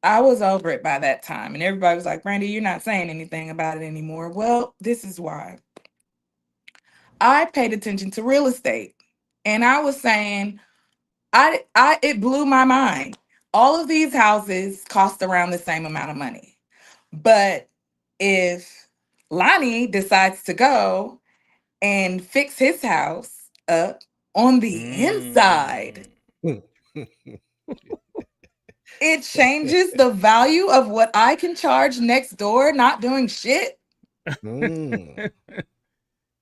I was over it by that time. And everybody was like, Brandi, you're not saying anything about it anymore. Well, this is why. I paid attention to real estate. And I was saying, it blew my mind. All of these houses cost around the same amount of money. But if Lonnie decides to go and fix his house up on the inside, it changes the value of what I can charge next door not doing shit. Mm,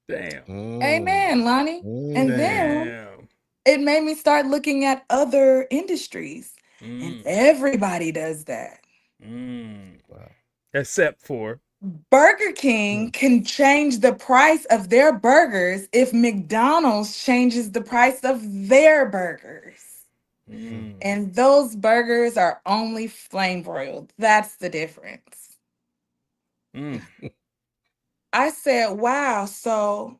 Damn. Amen, Lonnie. And then Damn. it made me start looking at other industries. And everybody does that. wow. Except for Burger King can change the price of their burgers if McDonald's changes the price of their burgers. And those burgers are only flame broiled. That's the difference. I said, wow, so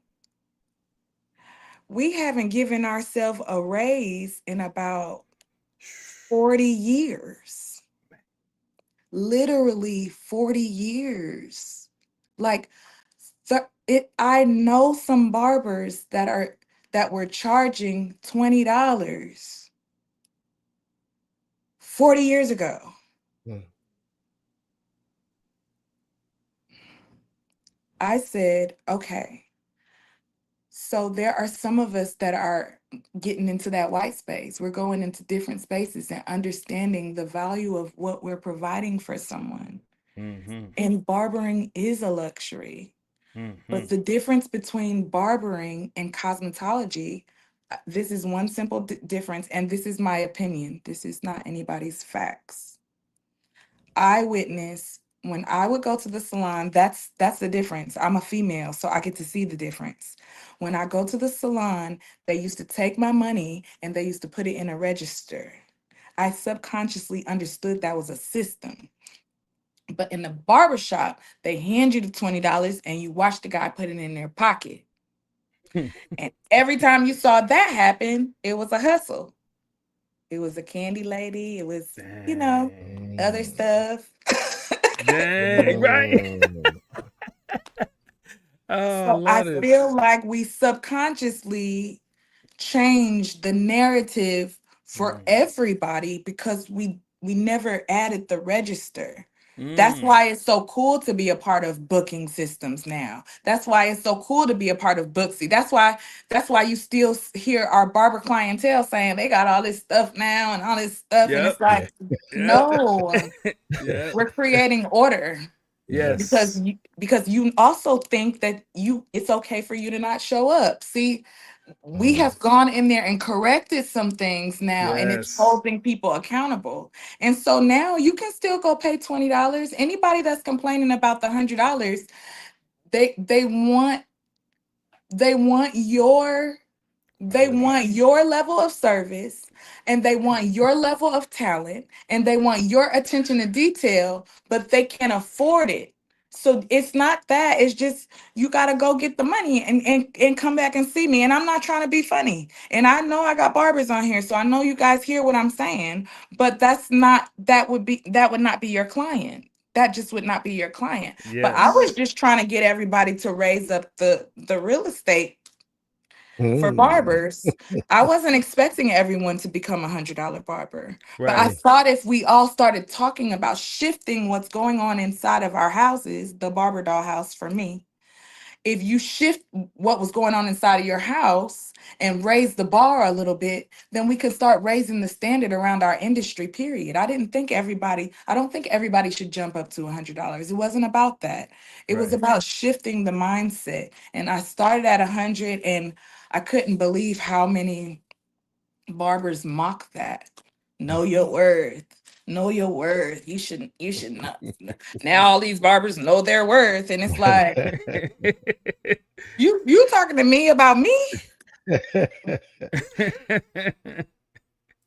we haven't given ourselves a raise in about 40 years. Literally 40 years. Like, I know some barbers that were charging $20 40 years ago. I said, okay, so there are some of us that are getting into that white space. We're going into different spaces and understanding the value of what we're providing for someone. And barbering is a luxury. But the difference between barbering and cosmetology, This is one simple difference, and this is my opinion. This is not anybody's facts. I witness when I would go to the salon, that's the difference. I'm a female, so I get to see the difference. When I go to the salon, they used to take my money and they used to put it in a register. I subconsciously understood that was a system. But in the barber shop, they hand you the $20 and you watch the guy put it in their pocket. And every time you saw that happen, it was a hustle. It was a candy lady. It was, other Dang. stuff. Dang, right? Mm. Oh, I So I love this. feel like we subconsciously change the narrative for Mm. everybody because we never added the register. That's Mm. why it's so cool to be a part of booking systems now. That's why it's so cool to be a part of Booksy. That's why you still hear our barber clientele saying they got all this stuff now and all this stuff. And Yep. it's like, Yep. no, Yep. we're creating order because Yes. you also think that it's okay for you to not show up. See, we Mm. have gone in there and corrected some things now, and it's Yes. holding people accountable. And so now you can still go pay $20. Anybody that's complaining about the $100, they want your they Right. want your level of service, and they want your level of talent, and they want your attention to detail, but they can't afford it. So it's not that, it's just you got to go get the money and come back and see me. And I'm not trying to be funny. And I know I got barbers on here, so I know you guys hear what I'm saying, but that would not be your client. That just would not be your client. But I was Yes. just trying to get everybody to raise up the real estate for Mm. barbers. I wasn't expecting everyone to become $100 barber, but I Right. thought if we all started talking about shifting what's going on inside of our houses, the barber doll house for me, if you shift what was going on inside of your house and raise the bar a little bit, then we could start raising the standard around our industry, period. I don't think everybody should jump up to $100. It wasn't about that. It was Right. about shifting the mindset. And I started at 100, and I couldn't believe how many barbers mock that. Know your worth. Know your worth. You should not. Now all these barbers know their worth. And it's like, you talking to me about me?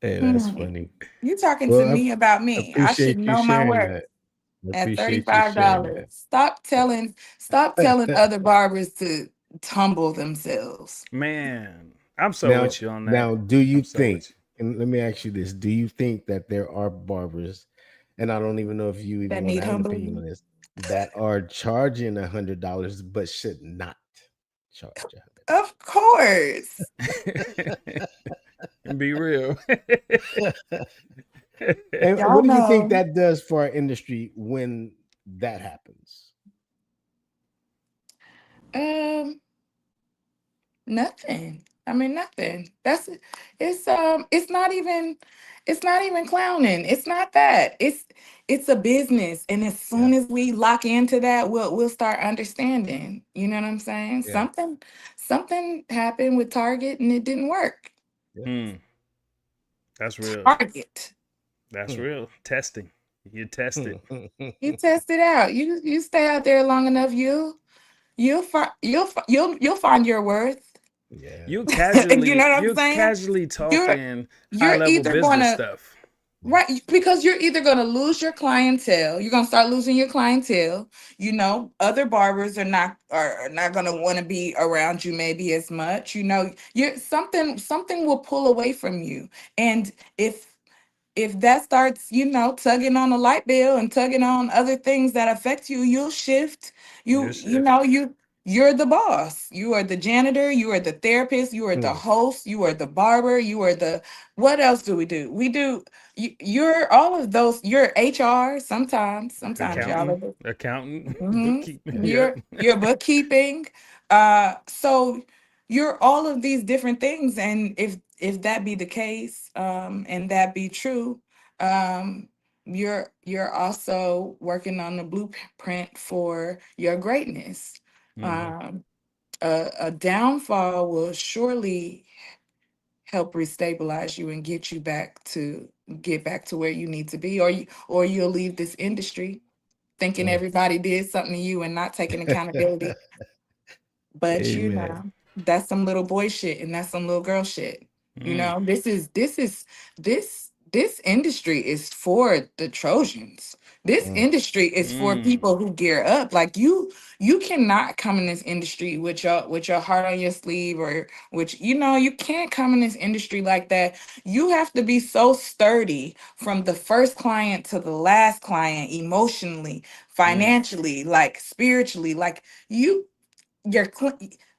Hey, that's Hmm. funny. You talking to Well, me about I me. I should appreciate you know my sharing worth that. I at appreciate you sharing $35. Stop telling other barbers to tumble themselves. Man, I'm so now, with you on that. now, do you I'm so think, with you. and let me ask you this, do you think that there are barbers, and I don't even know if you That even want to need have an opinion humbling. on this, that are charging $100 but should not charge Of course. Be real. $100? And Y'all what do you think know. that does for our industry when that happens? Um, Nothing. I mean, nothing. It's not even clowning. It's not that. It's a business. And as Yeah, soon as we lock into that, we'll start understanding. You know what I'm saying? yeah, Something happened with Target and it didn't work. yeah. Hmm. That's real. Target. That's Hmm. real. Testing. You test it. You test it out. You stay out there long enough, you'll find your worth. Yeah. You You know casually what I'm you saying? casually You're talking high you're level either business gonna stuff. Right, because you're either going to lose your clientele, you're going to start losing your clientele. Other barbers are not going to want to be around you maybe as much. You're something will pull away from you. And if that starts, tugging on a light bill and tugging on other things that affect you, you'll shift. Your You you shift. know you you're the boss. You are the janitor, you are the therapist, you are the Hmm. host, you are the barber, you are the what else do we do? You're all of those. You're HR sometimes y'all Accountant. are. Accountant. Mhm. Bookkeeping. Yep. Your bookkeeping. So you're all of these different things, and if that be the case, and that be true, um, you're also working on the blueprint for your greatness. Hmm. Um, a downfall will surely help restabilize you and get back to where you need to be, or you'll leave this industry thinking Mm. everybody did something to you and not taking accountability. But Amen. that's some little boy shit and that's some little girl shit. Mm, This industry is for the Trojans. This Mm. industry is for mm. people who gear up. Like you cannot come in this industry with your heart on your sleeve, or which you can't come in this industry like that. You have to be so sturdy from the first client to the last client, emotionally, Mm. financially, like spiritually. Like you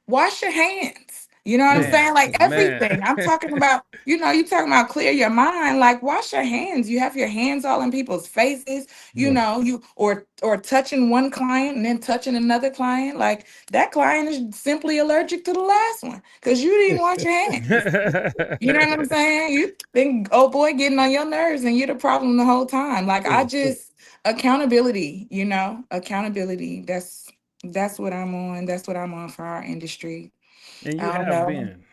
wash your hands. You know what I'm Man, saying? Like man. everything. I'm talking about, you talking about clear your mind. Like wash your hands. You have your hands all in people's faces, Mm. you or touching one client and then touching another client. Like that client is simply allergic to the last one because you didn't wash your hands. You know what I'm saying? You think, oh boy, getting on your nerves and you're the problem the whole time. Like accountability, accountability. That's what I'm on. That's what I'm on for our industry. And you I don't have know. been.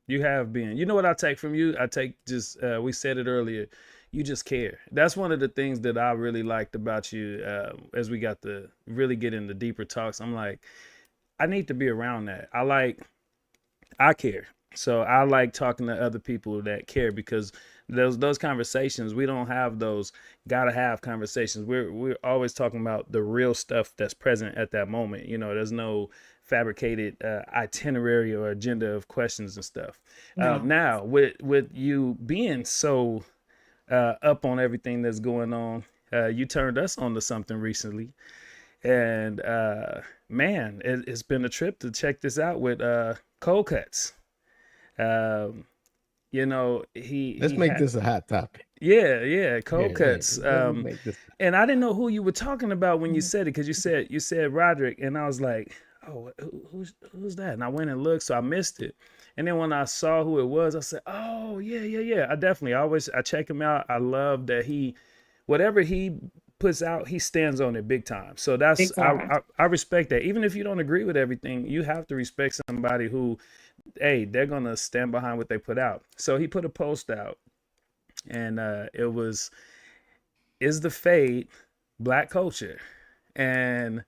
You have been. You know what I take from you? I take just, we said it earlier, you just care. That's one of the things that I really liked about you as we got to really get into deeper talks. I'm like, I need to be around that. I care. So I like talking to other people that care because those conversations, we don't have those gotta have conversations. We're always talking about the real stuff that's present at that moment. There's no fabricated itinerary or agenda of questions and stuff. No. Now with you being so up on everything that's going on, you turned us on to something recently, and man, it's been a trip to check this out with cold cuts. Um, Let's he make had, this a hot topic. yeah, cold Yeah, yeah. cuts. Let me make this. And I didn't know who you were talking about when you said it, because you said Roderick, and I was like, oh, who's that? And I went and looked, so I missed it. And then when I saw who it was, I said, oh yeah. I check him out. I love that whatever he puts out, he stands on it big time. So that's Big time. I respect that. Even if you don't agree with everything, you have to respect somebody who, hey, they're gonna stand behind what they put out. So he put a post out, and it was, "Is the fade black culture?" And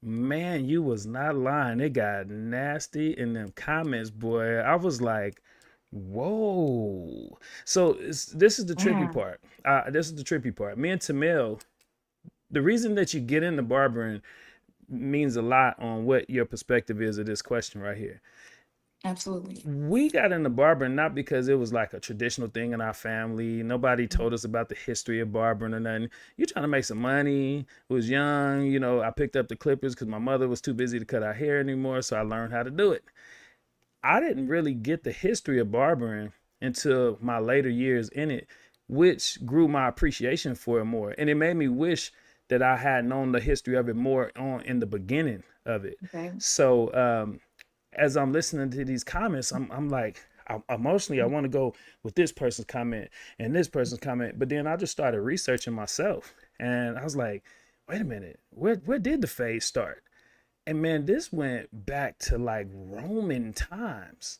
man, you was not lying. It got nasty in them comments, boy. I was like, whoa. So this is the trippy Mm, part. Me and Tamil, the reason that you get into barbering means a lot on what your perspective is of this question right here. absolutely. We got into barbering not because it was like a traditional thing in our family. Nobody told us about the history of barbering or nothing. You trying to make some money. Was young, I picked up the clippers because my mother was too busy to cut our hair anymore, so I learned how to do it. I didn't really get the history of barbering until my later years in it, which grew my appreciation for it more. And it made me wish that I had known the history of it more on in the beginning of it. Okay. So as I'm listening to these comments, I'm like, emotionally, I want to go with this person's comment and this person's comment, but then I just started researching myself, and I was like, wait a minute, where did the phase start? And man, this went back to like Roman times,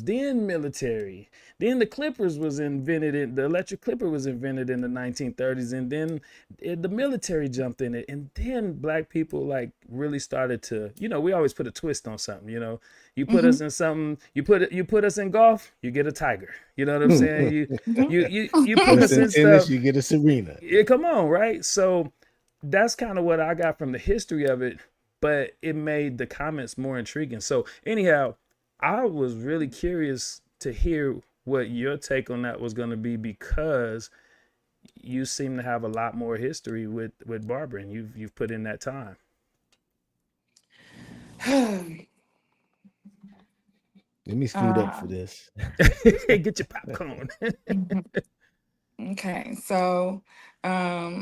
then military, then the electric clipper was invented in the 1930s, and then the military jumped in it, and then black people like really started to, we always put a twist on something. You put us Hmm. in something, you put us in golf, you get a tiger. You know what I'm saying? You you you you Put put us us in in tennis, stuff. you get a Serena. Yeah, come on, right? So that's kind of what I got from the history of it, but it made the comments more intriguing. So anyhow, I was really curious to hear what your take on that was going to be, because you seem to have a lot more history with barbering. You've put in that time. Let me scoot up for uh, this. Get your popcorn. okay, so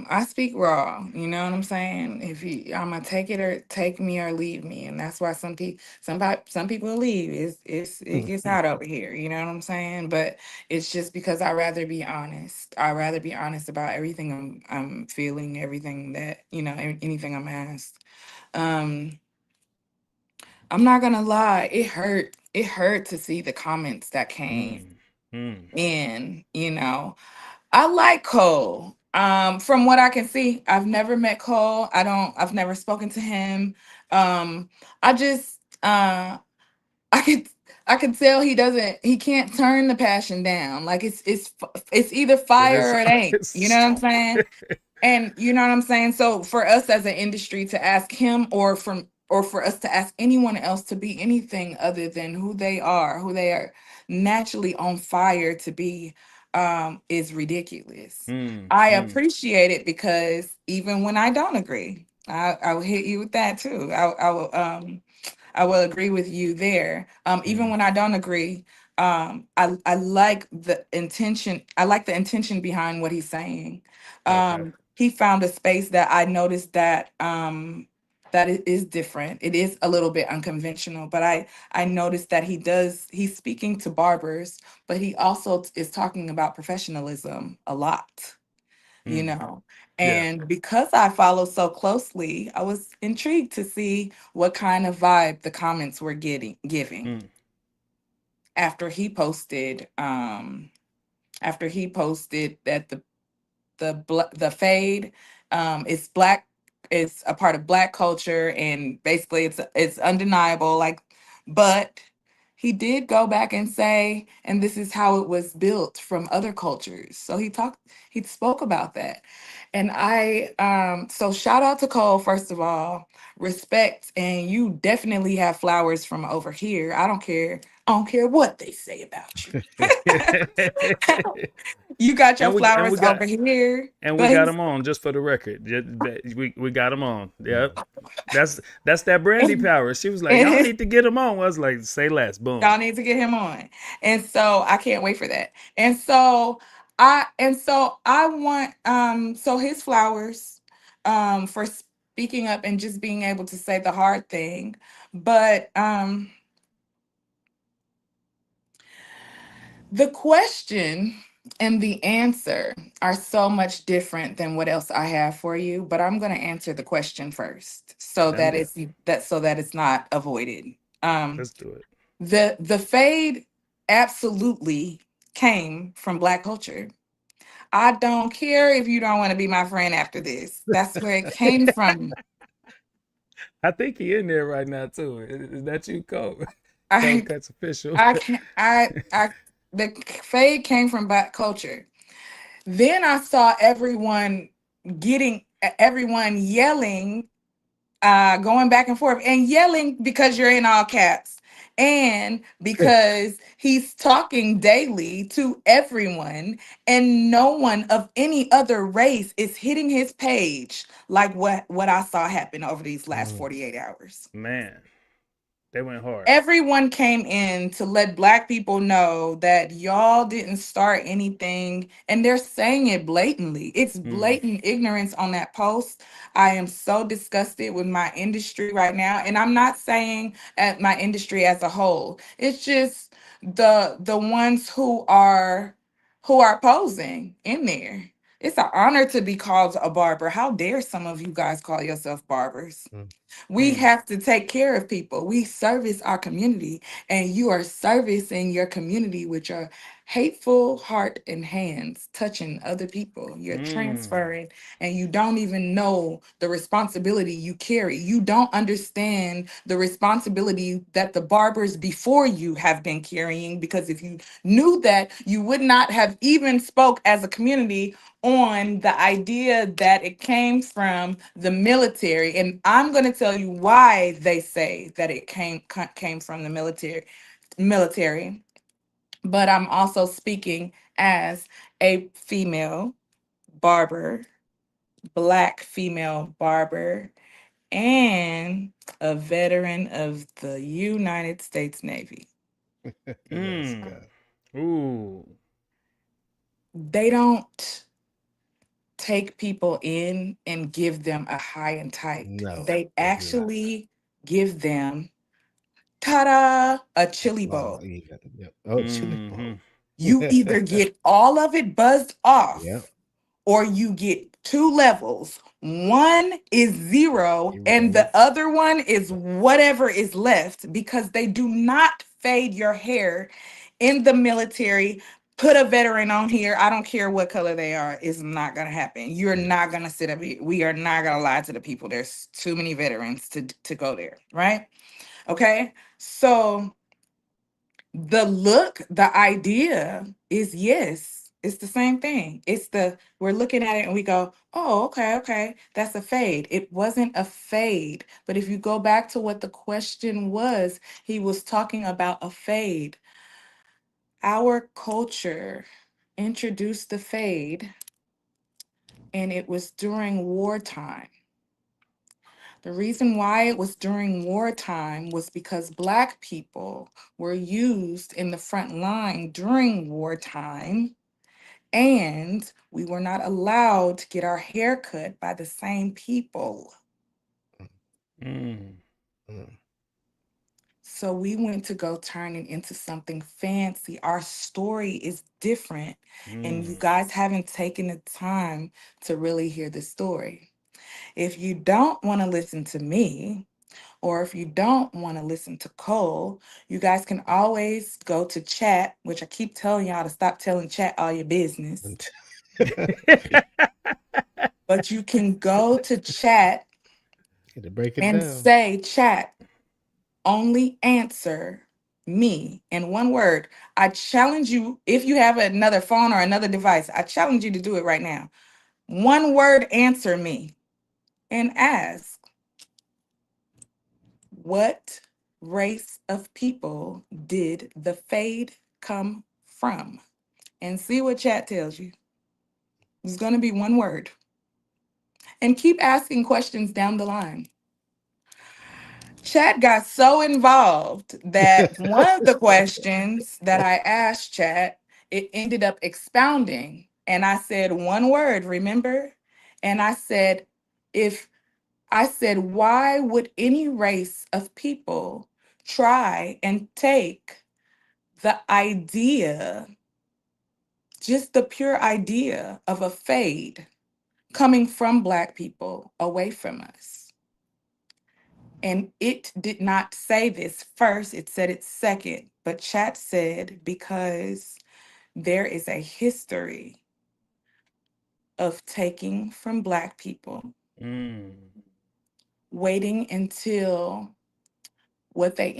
I speak raw, you know what I'm saying? I'm gonna take it or take me or leave me, and that's why some people leave. It gets hot over here, you know what I'm saying? But it's just because I rather be honest. I rather be honest about everything I'm feeling, everything that anything I'm asked. Um, I'm not gonna lie, it hurt. it hurt to see the comments that came Mm. Mm. in, you know. I like Cole. From what I can see, I've never met Cole. I've never spoken to him. I just I could I could tell he can't turn the passion down. Like it's either fire It's, or it ain't. You know what I'm it's saying? And you know what I'm saying? So for us as an industry to ask him or for us to ask anyone else to be anything other than who they are naturally on fire to be, is ridiculous. mm, I mm, appreciate it because even when I don't agree, I will hit you with that too. I will agree with you there. Even mm. when I don't agree, I like the intention. I like the intention behind what he's saying. Okay. He found a space that I noticed that that it is different. It is a little bit unconventional, but I noticed that he's speaking to barbers, but he also is talking about professionalism a lot, you Mm. know. Yeah. And because I follow so closely, I was intrigued to see what kind of vibe the comments were giving Mm. after he posted that the fade is black, is a part of black culture, and basically it's undeniable, like, but he did go back and say, and this is how it was built from other cultures. So he spoke about that. And so shout out to Cole, first of all, respect, and you definitely have flowers from over here. I don't care what they say about you. You got your And flowers over here, we but got them on just for the record. We got them on. Yep. That's that Brandy and, power. She was like, y'all and need to get them on. I was like, say less. Boom. y'all need to get him on. And so I can't wait for that. And so I want so his flowers for speaking up and just being able to say the hard thing. But the question and the answer are so much different than what else I have for you, but I'm going to answer the question first so Done that deal. it's not avoided. Um Let's do it. the fade absolutely came from black culture. I don't care if you don't want to be my friend after this. That's where it came from. I think he in there right now too. Is that you, Cole? Cole I Cuts official. I can't I the fade came from black culture. Then I saw everyone yelling, going back and forth and yelling because you're in all caps and because he's talking daily to everyone, and no one of any other race is hitting his page like what I saw happen over these last Mm. 48 hours. Man, they went hard. Everyone came in to let black people know that y'all didn't start anything, and they're saying it blatantly. It's Mm. blatant ignorance on that post. I am so disgusted with my industry right now, and I'm not saying at my industry as a whole. It's just the ones who are posing in there. It's an honor to be called a barber. How dare some of you guys call yourself barbers? Mm. We Mm. have to take care of people. We service our community, and you are servicing your community with your hateful heart and hands, touching other people. You're Mm. transferring, and you don't even know the responsibility you carry. You don't understand the responsibility that the barbers before you have been carrying, because if you knew that, you would not have even spoke as a community on the idea that it came from the military. And I'm going to tell you why they say that it came from the military. But I'm also speaking as a female barber, black female barber, and a veteran of the United States Navy. Let's Mm. go. Ooh. They don't take people in and give them a high and tight. No, They they do not. actually give them, ta-da, a A chili flower bowl. even. Yep. Oh, chili Mm-hmm. bowl. You either get all of it buzzed off, Yep. or you get two levels. One is zero, You and roll. the other one is whatever is left, because they do not fade your hair in the military, put a veteran on here. I don't care what color they are. It's not going to happen. You're Yeah. not going to sit up here. We are not going to lie to the people. There's too many veterans to go there. Right. Okay. So the look, the idea is yes, it's the same thing. We're looking at it and we go, oh, okay, okay, that's a fade. It wasn't a fade. But if you go back to what the question was, he was talking about a fade. Our culture introduced the fade, and it was during wartime. The reason why it was during wartime was because Black people were used in the front line during wartime, and we were not allowed to get our hair cut by the same people. Mm. Mm. So we went to go turn it into something fancy. Our story is different, and you Mm. guys haven't taken the time to really hear the story. If you don't want to listen to me, or if you don't want to listen to Cole, you guys can always go to chat, which I keep telling y'all to stop telling chat all your business. But you can go to chat Had to break it and down. say, chat, only answer me in one word. I challenge you, if you have another phone or another device, I challenge you to do it right now. One word, answer me and ask, what race of people did the fade come from? And see what chat tells you. It's going to be one word. And keep asking questions down the line. Chat got so involved that one of the questions that I asked Chat, it ended up expounding. And I said one word, remember? And if I said, why would any race of people try and take the idea, just the pure idea of a fade coming from Black people away from us? And it did not say this first, it said it second. But chat said, because there is a history of taking from Black people, Mm. waiting until what they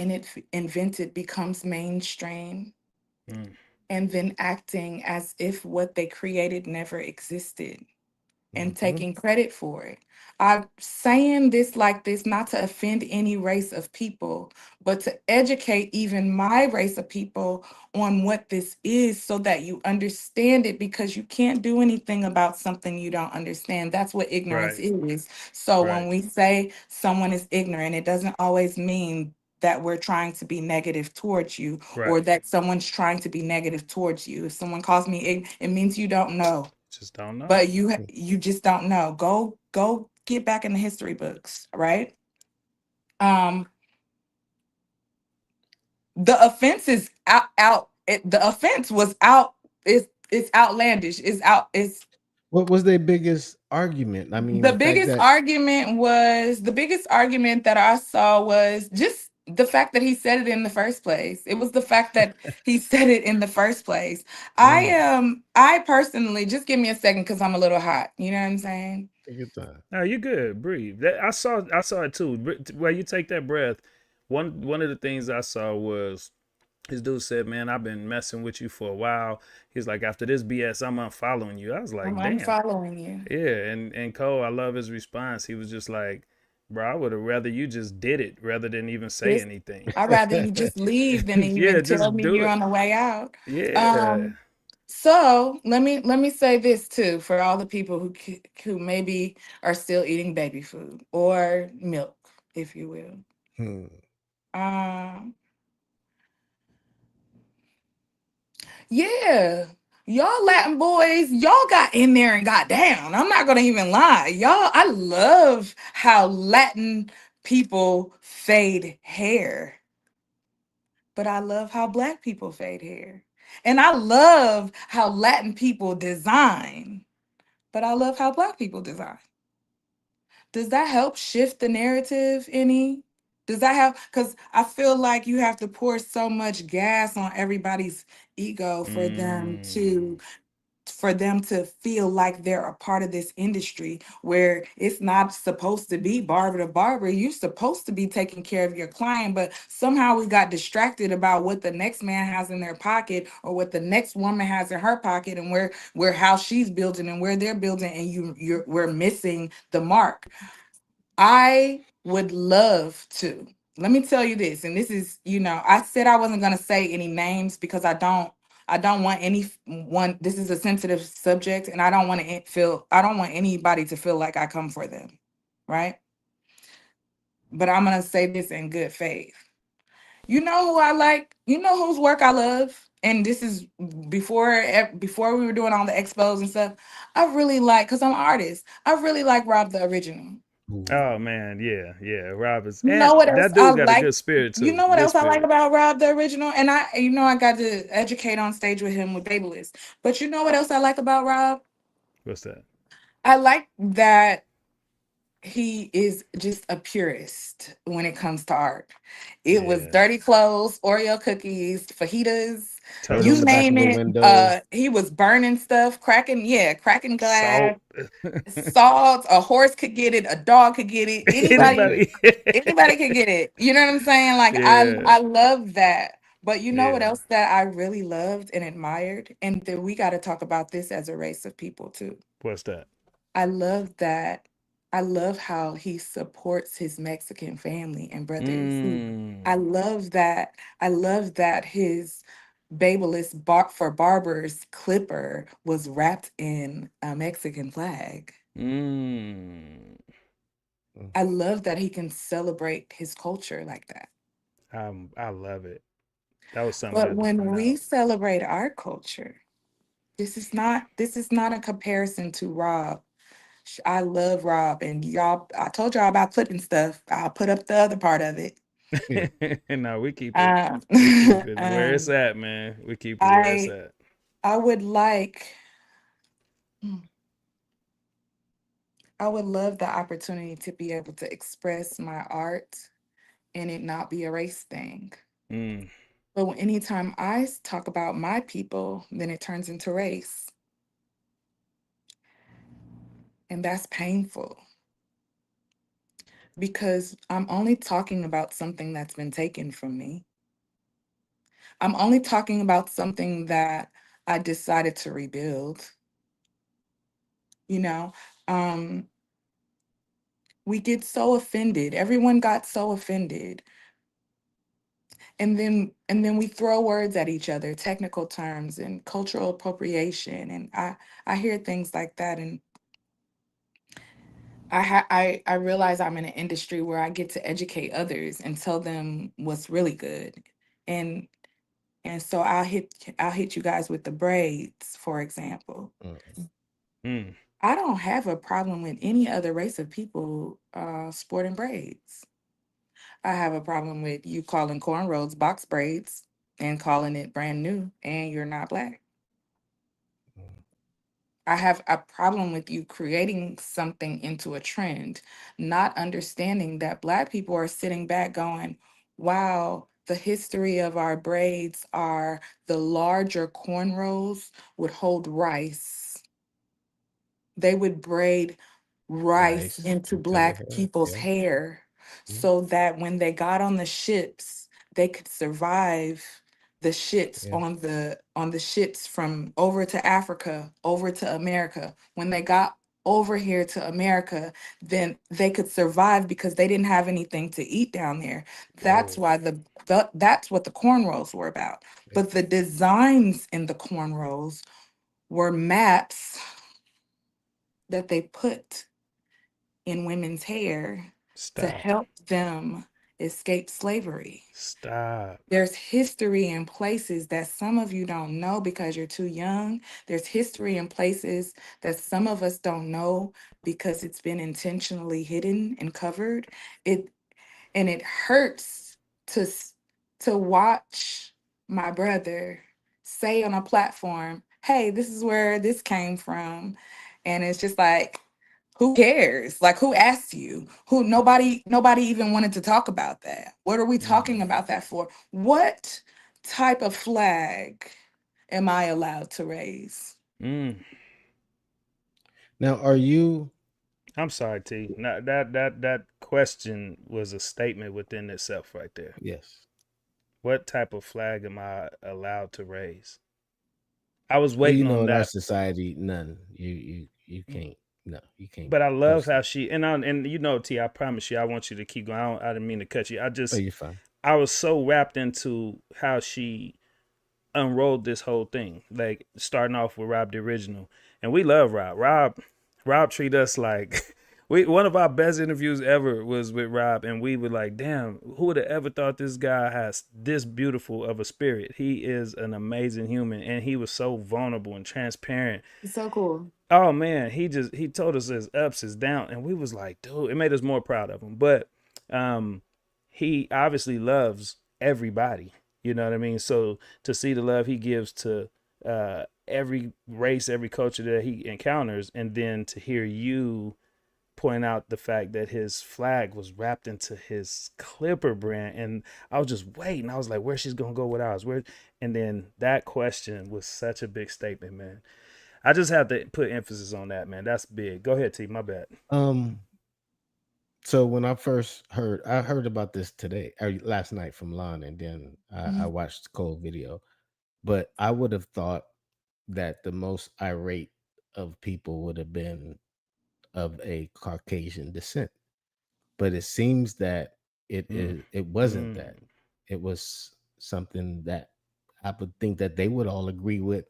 invented becomes mainstream, Mm. and then acting as if what they created never existed, and Mhm. taking credit for it. I'm saying this like this not to offend any race of people, but to educate even my race of people on what this is so that you understand it, because you can't do anything about something you don't understand. That's what ignorance Right. is. So when Right. we say someone is ignorant, it doesn't always mean that we're trying to be negative towards you, or Right. that someone's trying to be negative towards you. If someone calls me it means you don't know. Just don't know. But you just don't know. Go get back in the history books, right? Um, the offense is the offense was out. It's outlandish. It's What was their biggest argument? I mean, the the fact biggest that argument was the biggest argument that I saw was just the fact that he said it in the first place. It was the fact that he said it in the first place. mm, I personally, just give me a second because I'm a little hot. You know what I'm saying? take your time. No, you good. Breathe. I saw it too. Where you take that breath. One of the things I saw was this dude said, "Man, I've been messing with you for a while." He's like, "After this BS, I'm unfollowing you." I was I'm like, "Damn." unfollowing you. Yeah, and Cole, I love his response. He was just like, "Bro, I would have rather you just did it rather than even say Just anything." I'd rather you just leave than Yeah, even tell just me do you're it. on the way out. Yeah. Um, so let me say this too for all the people who maybe are still eating baby food or milk, if you will. Hmm. Um, yeah, y'all Latin boys, y'all got in there and got down. I'm not gonna even lie, y'all. I love how Latin people fade hair. But I love how Black people fade hair. And I love how Latin people design, but I love how Black people design. Does that help shift the narrative any? Does that have, because I feel like you have to pour so much gas on everybody's ego Mm. for them to feel like they're a part of this industry where it's not supposed to be barber to barber. You're supposed to be taking care of your client, but somehow we got distracted about what the next man has in their pocket or what the next woman has in her pocket and where how she's building and where they're building, and we're missing the mark. I would love to. Let me tell you this, and this is, I said I wasn't going to say any names because I don't want anyone, this is a sensitive subject, and I don't want anybody to feel like I come for them, right? But I'm going to say this in good faith. You know who I like? You know whose work I love? And this is before we were doing all the expos and stuff. I really like, because I'm an artist, I really like Rob the Original. Oh man, yeah, yeah. Roberts, You and know what else that I dude's got a like? good spirit You too. know what Good else I like spirit. about Rob the Original? And I got to educate on stage with him with Babelist. But you know what else I like about Rob? What's that? I like that he is just a purist when it comes to art. It was Yeah, dirty clothes, Oreo cookies, fajitas, Paint on you the totally. back of name the it. windows. He was burning stuff, cracking glass, Salt. salt. A horse could get it, a dog could get it, Anybody? anybody could get it. You know what I'm saying? Like Yeah. I love that. But you know what Yeah. else that I really loved and admired? And that we got to talk about this as a race of people too. What's that? I love that. I love how he supports his Mexican family and brothers. I Mm. love that. I love that his Babelist for Barbers clipper was wrapped in a Mexican flag. Mm. Mm, I love that he can celebrate his culture like that. I love it. That was something But good to when point we out. celebrate our culture, this is not a comparison to Rob. I love Rob, and y'all, I told y'all about clipping stuff. I'll put up the other part of it. yeah. No, we keep it. Um, We keep it where it's um, at, man. We keep it where it's I at. I would like I would love the opportunity to be able to express my art and it not be a race thing. Mm. But anytime talk about my people, then it turns into race, and that's painful because I'm only talking about something that's been taken from me. I'm only talking about something that I decided to rebuild. You know, um, we get so offended. Everyone got so offended. And then we throw words at each other, technical terms and cultural appropriation. And I hear things like that. And I realize I'm in an industry where I get to educate others and tell them what's really good. And and so I'll hit you guys with the braids, for example. Mm, Mm. I don't have a problem with any other race of people sporting braids. I have a problem with you calling cornrows box braids and calling it brand new, and you're not black. mm. I have a problem with you creating something into a trend, not understanding that black people are sitting back going, wow, the history of our braids are the larger cornrows would hold rice. They would braid rice Rice into into the black hair. people's Yeah. hair Mm, so that when they got on the ships, they could survive the ships yeah. on the ships from over to Africa, over to America. When they got over here to America, then they could survive because they didn't have anything to eat down there. That's Oh, why that's what the cornrows were about. yeah. But the designs in the cornrows were maps that they put in women's hair to Stop. help them escape slavery. Stop. There's history in places that some of you don't know because you're too young. There's history in places that some of us don't know because it's been intentionally hidden and covered. It and it hurts to watch my brother say on a platform, "Hey, this is where this came from." And it's just like, Who cares? Like, who asked you? Who nobody even wanted to talk about that. What are we talking about that for? What type of flag am I allowed to raise? Mm. Now, are you? I'm sorry, T. Now, that question was a statement within itself, right there. Yes. What type of flag am I allowed to raise? I was Well, waiting on in our that, society, none. You can't. No, you can't but I love post how that. she and T. I promise you, I want you to keep going. I didn't mean to cut you. Oh, you're fine. I was so wrapped into how she unrolled this whole thing. Like starting off with Rob the original, and we love Rob. Rob treat us like we one of our best interviews ever was with Rob, and we were like, damn, who would have ever thought this guy has this beautiful of a spirit? He is an amazing human, and he was so vulnerable and transparent. It's so cool. Oh man, he told us his ups, his down, and we was like, dude, it made us more proud of him. But um, he obviously loves everybody. You know what I mean? So to see the love he gives to every race, every culture that he encounters, and then to hear you point out the fact that his flag was wrapped into his Clipper brand, and I was just waiting. I was like, where she's gonna go with ours? Where? And then that question was such a big statement, man. I just have to put emphasis on that, man. That's big. Go ahead, T. My bad. Um. So when I heard about this today or last night from Lon, and then I Mhm. watched the Cole video. But I would have thought that the most irate of people would have been of a Caucasian descent. But it seems that Mm. it wasn't Mm. that. It was something that I would think that they would all agree with,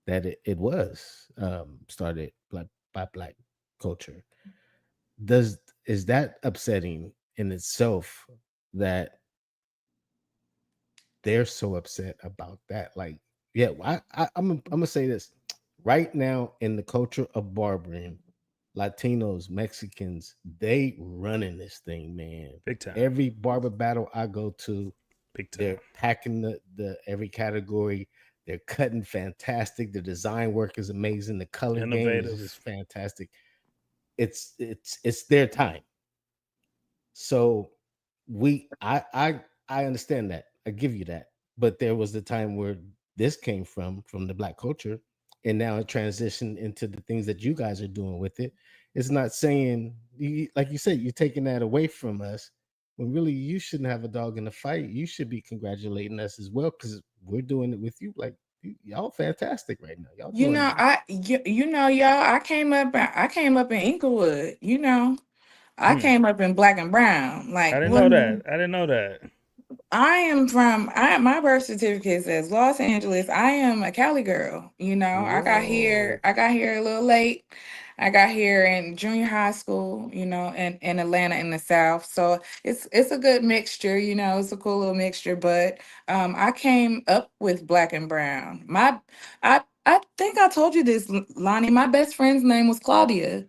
that it was started by black culture. Does Is that upsetting in itself that they're so upset about that? Like, yeah, I'm gonna say this right now in the culture of barbering, Latinos, Mexicans, they running this thing, man. Big time. Every barber battle I go to, Big time. they're packing the every category. They're cutting fantastic. The design work is amazing. The color game is just Innovative. fantastic. It's their time. So I understand that. I give you that. But there was the time where this came from the black culture, and now it transitioned into the things that you guys are doing with it. It's not saying like you said, you're taking that away from us when really you shouldn't have a dog in the fight. You should be congratulating us as well because we're doing it with you. Like y'all fantastic right now. Y'all You know, doing y'all, I came up in Inglewood, I Mm. came up in black and brown. I Like didn't know that. when I didn't know that. my birth certificate says Los Angeles. I am a Cali girl. whoa. I got here a little late. I got here in junior high school, in Atlanta in the South. So it's a good mixture, it's a cool little mixture. But I came up with black and brown. I think I told you this, Lonnie. My best friend's name was Claudia.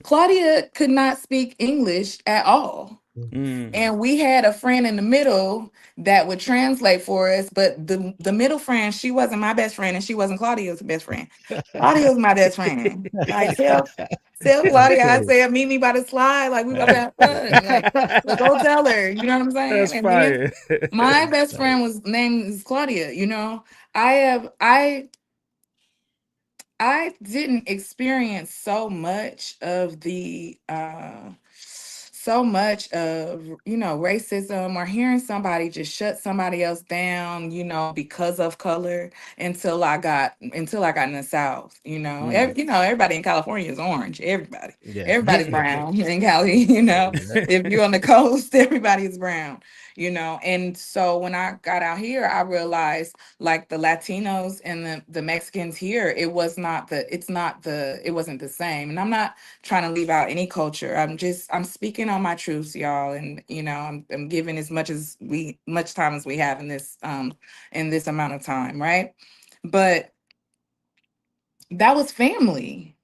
Claudia could not speak English at all. Mm. And we had a friend in the middle that would translate for us, but the middle friend, she wasn't my best friend, and she wasn't Claudia's best friend. Claudia was my best friend. Like tell Claudia, I Okay. said, meet me by the slide, like we about to have fun. Like, so go tell her, you know what I'm saying? That's And then fire. my That's best tight. friend was named is Claudia. I didn't experience so much of racism or hearing somebody just shut somebody else down, because of color until I got in the South. Mm. Everybody in California is orange. Yeah. Everybody's brown in Cali. If you're on the coast, everybody is brown. And so when I got out here, I realized like the Latinos and the Mexicans here, it wasn't the same. And I'm not trying to leave out any culture. I'm speaking on my truths, y'all, and I'm giving as much time as we have in this amount of time, right? But that was family.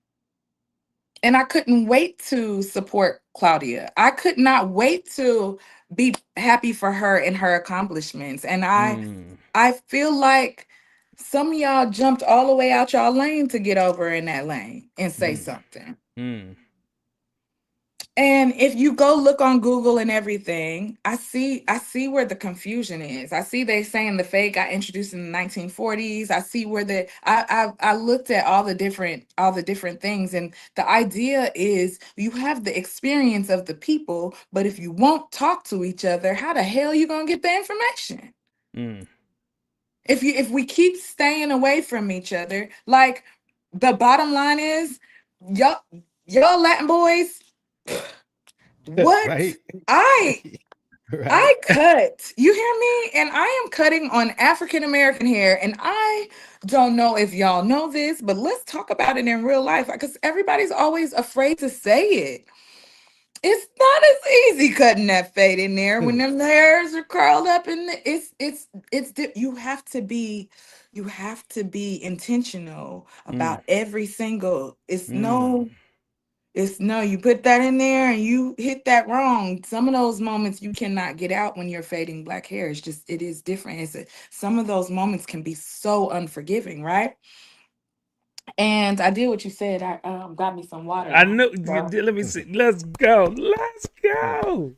And I couldn't wait to support Claudia. I could not wait to be happy for her and her accomplishments. And Mm. I feel like some of y'all jumped all the way out y'all lane to get over in that lane and say Mm. something. Mm. And if you go look on Google and everything, I see where the confusion is. I see they saying the fade got introduced in the 1940s. I see where I looked at all the different things, and the idea is you have the experience of the people, but if you won't talk to each other, how the hell you gonna get the information? Mm. If we keep staying away from each other, like the bottom line is, y'all y'all Latin boys, what? Right? I Right? I cut. You hear me? And I am cutting on African American hair. And I don't know if y'all know this, but let's talk about it in real life because everybody's always afraid to say it. It's not as easy cutting that fade in there when them hairs are curled up and you have to be intentional Mm. about every single Mm. it's no, you put that in there and you hit that wrong. Some of those moments you cannot get out when you're fading black hair. It's just, it is different. Some of those moments can be so unforgiving, right? And I did what you said. I got me some water, I y'all. know. So, Let me see. Let's go. Let's go.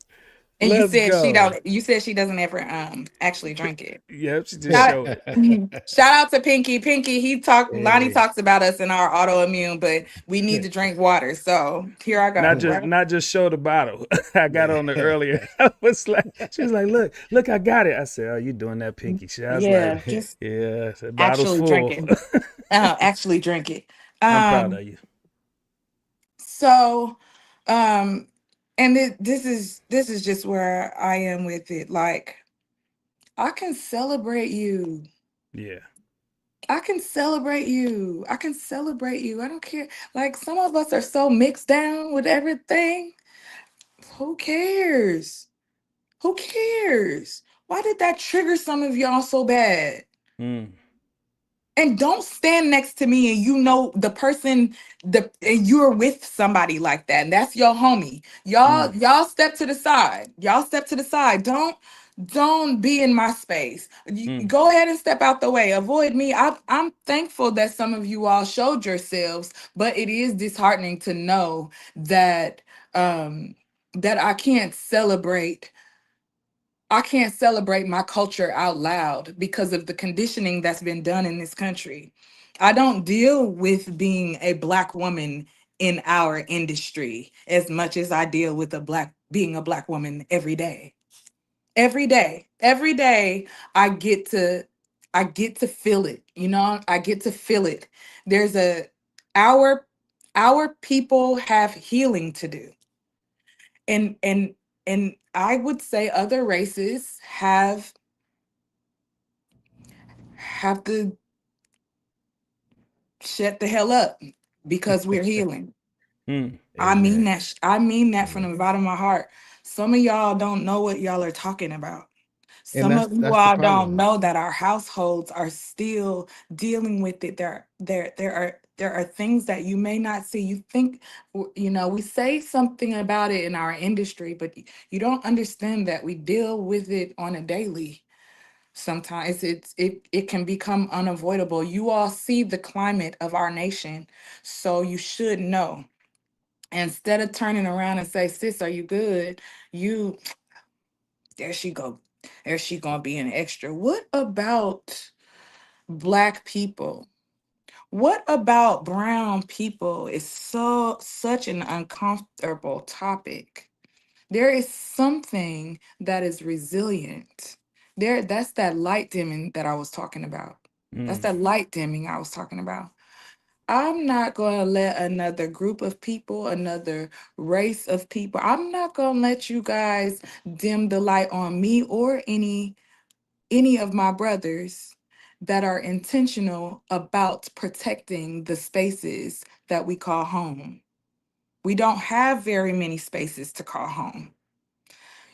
and you Let's said she go. don't. You said she doesn't ever actually drink it. Yep, she just Shout, showed it. shout out to Pinky. Pinky, Lonnie Hey. talks about us in our autoimmune, but we need to drink water. So here I Not go. just Right? not just show the bottle. I got on there earlier. I was like, she was like, look, I got it. I said, oh, you doing that pinky shit? I was like, Yeah, just yeah, the bottle's actually drink full. it. Actually drink it. I'm proud Um, of you. so and this is just where I am with it. Like, I can celebrate you. Yeah. I can celebrate you. I can celebrate you. I don't care. Like, some of us are so mixed down with everything. Who cares? Who cares? Why did that trigger some of y'all so bad? Mm. And don't stand next to me and you know the person, and you're with somebody like that, and that's your homie. Mm. Y'all step to the side. Y'all step to the side. Don't be in my space. Mm. Go ahead and step out the way. Avoid me. I'm thankful that some of you all showed yourselves, but it is disheartening to know that that I can't celebrate my culture out loud because of the conditioning that's been done in this country. I don't deal with being a black woman in our industry as much as I deal with being a black woman every day. Every day. Every day I get to feel it. You know, I get to feel it. There's a our our people have healing to do. And I would say other races have to shut the hell up because we're healing. Mm. Amen. I mean that from Amen. the bottom of my heart. Some of y'all don't know what y'all are talking about. And Some that's of you that's the all don't problem. know that our households are still dealing with it. There are things that you may not see. You think, you know, we say something about it in our industry, but you don't understand that we deal with it on a daily. Sometimes it can become unavoidable. You all see the climate of our nation, so you should know. Instead of turning around and say, sis, are you good? You there she go. There she gonna be an extra. What about black people? What about brown people is such an uncomfortable topic. There is something that is resilient. That's that light dimming that I was talking about. That's Mm. that light dimming I was talking about. I'm not going to let another group of people, another race of people, I'm not going to let you guys dim the light on me or any of my brothers that are intentional about protecting the spaces that we call home. We don't have very many spaces to call home.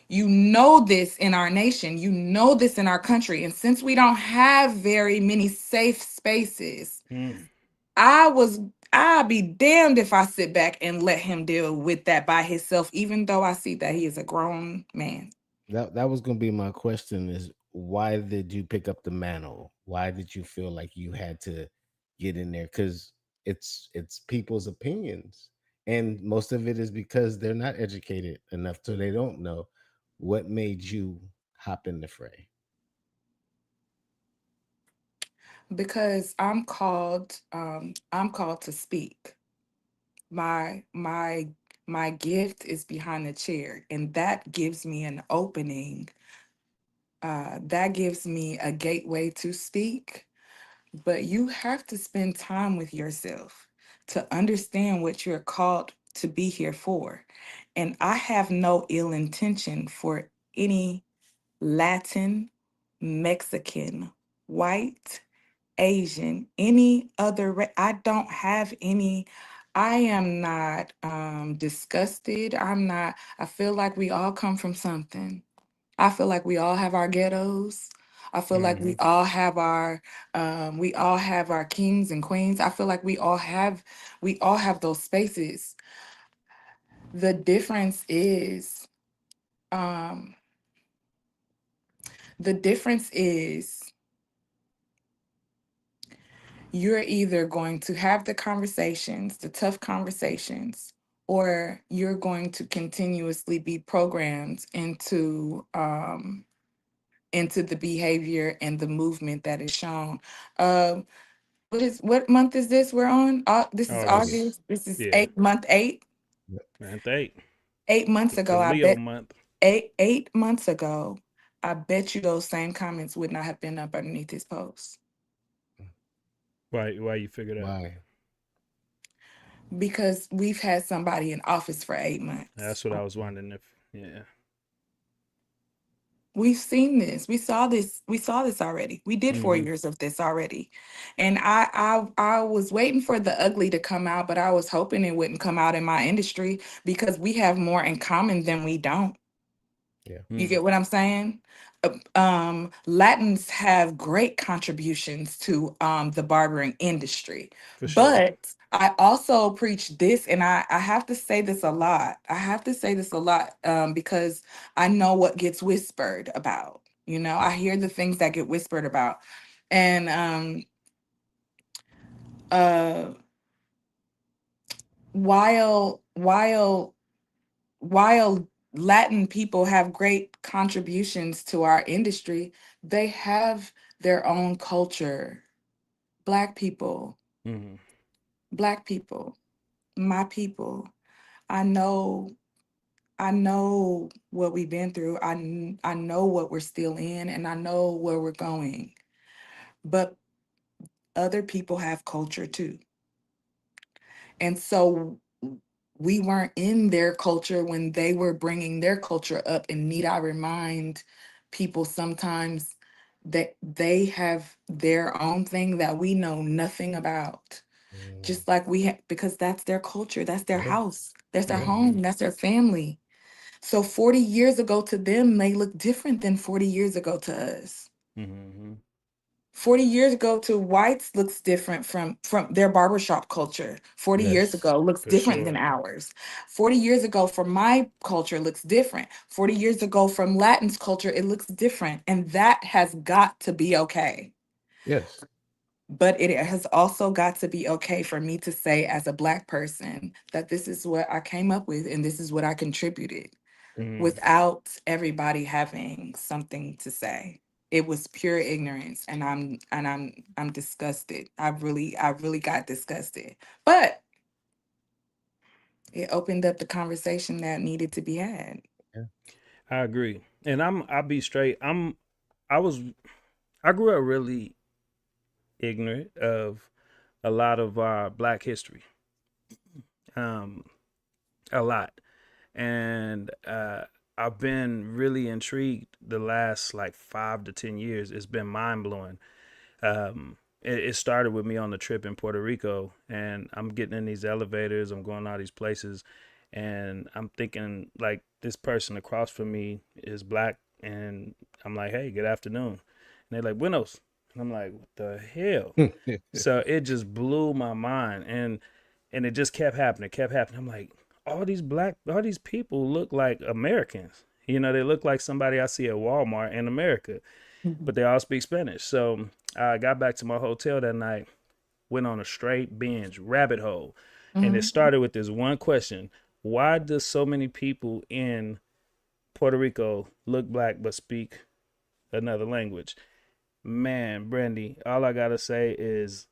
You know this in our nation, you know this in our country. And since we don't have very many safe spaces, Mm. I was I'll be damned if I sit back and let him deal with that by himself, even though I see that he is a grown man. That was gonna be my question is why did you pick up the mantle? Why did you feel like you had to get in there? Because it's people's opinions. And most of it is because they're not educated enough, so they don't know. What made you hop in the fray? Because I'm called to speak. My my my gift is behind the chair, and that gives me an opening. That gives me a gateway to speak. But you have to spend time with yourself to understand what you're called to be here for. And I have no ill intention for any Latin, Mexican, white, Asian, any other. I don't have any. I am not disgusted. I'm not. I feel like we all come from something. I feel like we all have our ghettos. I feel like Mm-hmm. we all have our kings and queens. I feel like we all have those spaces. The difference is um the difference is you're either going to have the conversations, the tough conversations, or you're going to continuously be programmed into the behavior and the movement that is shown. Um, what month is this we're on? This is August. August. This is Yeah. month eight. Month 8. 8 months The ago, I Leo bet month. 8 months ago, I bet you those same comments would not have been up underneath his post Why you figure that? Why? because we've had somebody in office for 8 months. That's what I was wondering if. Yeah. We've seen this. We saw this. We saw this already. We did four Mm-hmm. years of this already. And I was waiting for the ugly to come out, but I was hoping it wouldn't come out in my industry because we have more in common than we don't. Yeah. You get what I'm saying? Latins have great contributions to the barbering industry, For sure. but I also preach this, and I have to say this a lot. I have to say this a lot because I know what gets whispered about. You know, I hear the things that get whispered about, and uh, while while Latin people have great contributions to our industry, they have their own culture. Black people, Mm-hmm. Black people, my people. I know, I know what we've been through. I know what we're still in, and I know where we're going. But other people have culture too. And so we weren't in their culture when they were bringing their culture up. And need I remind people sometimes that they have their own thing that we know nothing about? Mm, Just like we have, because that's their culture, that's their yeah. house, that's their Yeah. Mm-hmm. home, that's their family. So 40 years ago to them may look different than 40 years ago to us. Mm-hmm. 40 years ago to whites looks different from their barbershop culture. 40 years Yes. ago looks For different than sure. ours. 40 years ago from my culture looks different. 40 years ago from Latin's culture it looks different, and that has got to be okay. Yes. But it has also got to be okay for me to say as a black person that this is what I came up with and this is what I contributed Mm-hmm. without everybody having something to say. It was pure ignorance, and I'm disgusted. I really got disgusted. But it opened up the conversation that needed to be had. Yeah. I agree. And I'll be straight. I was I grew up really ignorant of a lot of our black history. Um a lot. And I've been really intrigued the last like 5 to 10 years. It's been mind blowing. It started with me on the trip in Puerto Rico, and I'm getting in these elevators, I'm going all these places, and I'm thinking like this person across from me is black, and I'm like, hey, good afternoon. And they're like, buenos. And I'm like, what the hell? So it just blew my mind, and it just kept happening. I'm like, all these people look like Americans. You know, they look like somebody I see at Walmart in America, Mhm. but they all speak Spanish. So I got back to my hotel that night, went on a straight binge, rabbit hole. And it Mhm. started with this one question: why do so many people in Puerto Rico look black but speak another language? Man, Brandy, all I gotta say is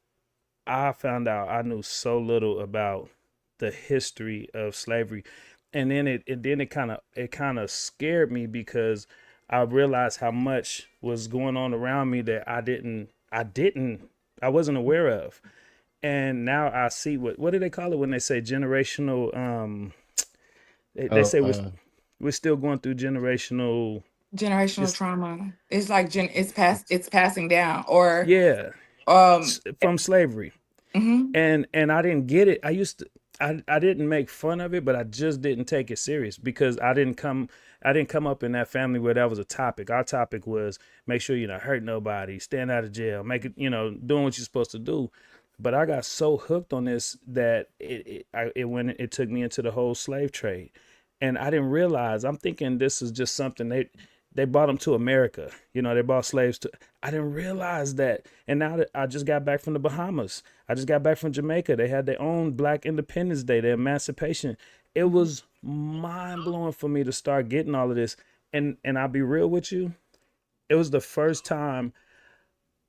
I found out I knew so little about the history of slavery, and then it kind of scared me because I realized how much was going on around me that I wasn't aware of, and now I see what do they call it when they say generational they Oh, say we're still going through generational Generational it's trauma. It's like it's passing down or yeah um from slavery. mhm. And I didn't get it. I didn't make fun of it, but I just didn't take it serious because I didn't come up in that family where that was a topic. Our topic was make sure you don't hurt nobody, stand out of jail, make it, doing what you're supposed to do. But I got so hooked on this that it took me into the whole slave trade, and I didn't realize. I'm thinking this is just something they brought them to America. They brought slaves to. I didn't realize that. And now that I just got back from the Bahamas, I just got back from Jamaica. They had their own Black Independence Day, their emancipation. It was mind blowing for me to start getting all of this. And I'll be real with you. It was the first time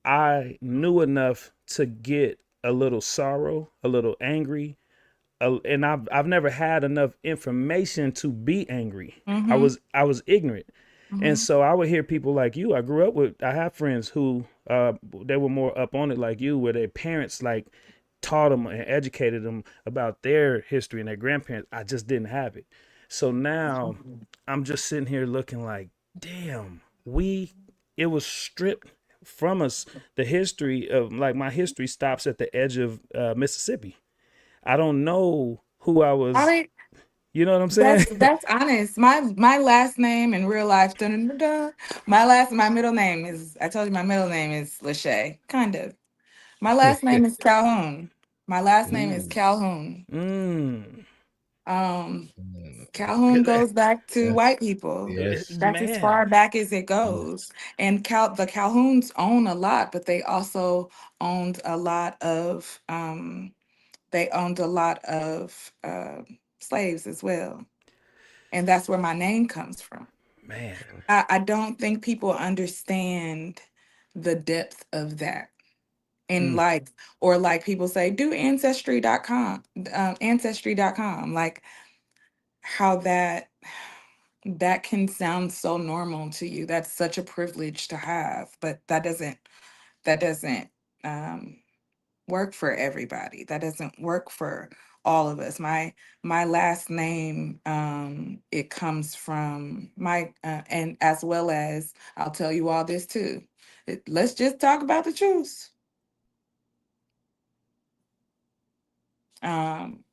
I knew enough to get a little sorrow, a little angry, and I've never had enough information to be angry. I Mhm. was I was ignorant. And Mhm. so I would hear people like you. I have friends who they were more up on it like you, where their parents like taught them and educated them about their history and their grandparents. I just didn't have it. So now I'm just sitting here looking like, damn, it was stripped from us. The history of like my history stops at the edge of Mississippi. I don't know who I I was. mean, You know what I'm saying? that's honest. My last name in real life, dun, dun, dun, dun, my middle name is, I told you my middle name is Lashay. Kind of. My last name is Calhoun. My last name is mm, Calhoun. Mm. Um, mm. Calhoun goes back to That's white people. yes. That's as far Man, back as it Mm. goes. And the Calhouns own a lot, but they also owned a lot of they owned a lot of slaves as well. And that's where my name comes from. man. I don't think people understand the depth of that. And Mm. like, or like people say, do ancestry.com, ancestry.com, like how that can sound so normal to you. That's such a privilege to have, but that doesn't um work for everybody. That doesn't work for all of us. My last name, it comes from my and as well as, I'll tell you all this too. Let's just talk about the truth. Um,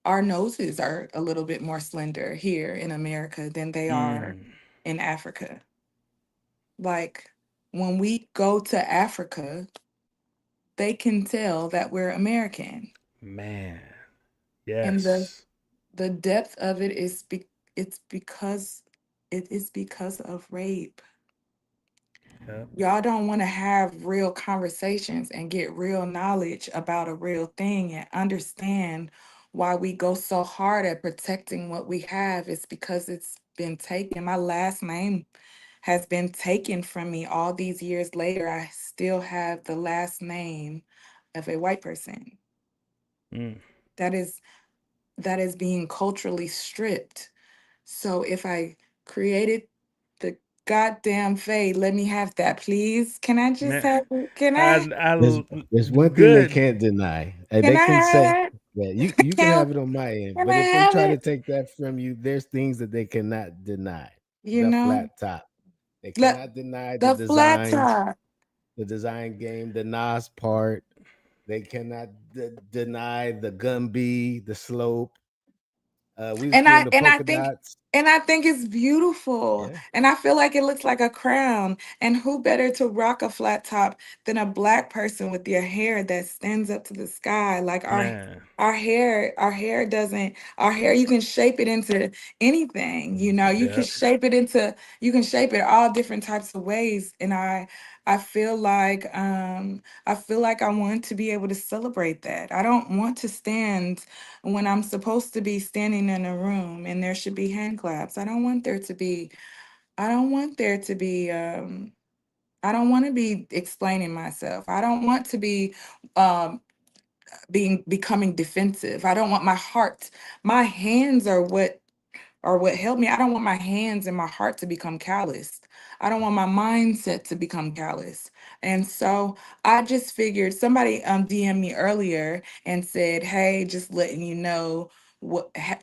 our noses are a little bit more slender here in America than they are Mm. in Africa. Like when we go to Africa, they can tell that we're American. Man. And Yes. the depth of it is it's because it is because of rape. Yep. Y'all don't want to have real conversations and get real knowledge about a real thing and understand why we go so hard at protecting what we have. It's because it's been taken. My last name has been taken from me all these years later. I still have the last name of a white person. Mm. That is that is being culturally stripped. So if I created the goddamn fade, let me have that, please. Can I just Man. have it? Can I, I? I, There's one thing they good. can't deny. Can They I can say, have it? yeah, you can Can, have it on my end, can I but if they have try to it? take that from you, there's things that they cannot deny. You The know, flat top. They let cannot deny the flat top. the design game, the Nas part. They cannot deny the Gumby, the slope. We was And doing I the and I polka think dots. And I think it's beautiful. Yeah. And I feel like it looks like a crown. And who better to rock a flat top than a black person with your hair that stands up to the sky? Like Man. our hair, you can shape it into anything, you know, Yep. you can shape it all different types of ways. And I feel like I want to be able to celebrate that. I don't want to stand when I'm supposed to be standing in a room and there should be hand claps. I don't want there to be I don't want to be explaining myself. I don't want to be um becoming defensive. I don't want my hands are what helped me. I don't want my hands and my heart to become calloused. I don't want my mindset to become callous. And so I just figured somebody DM'd me earlier and said, "Hey, just letting you know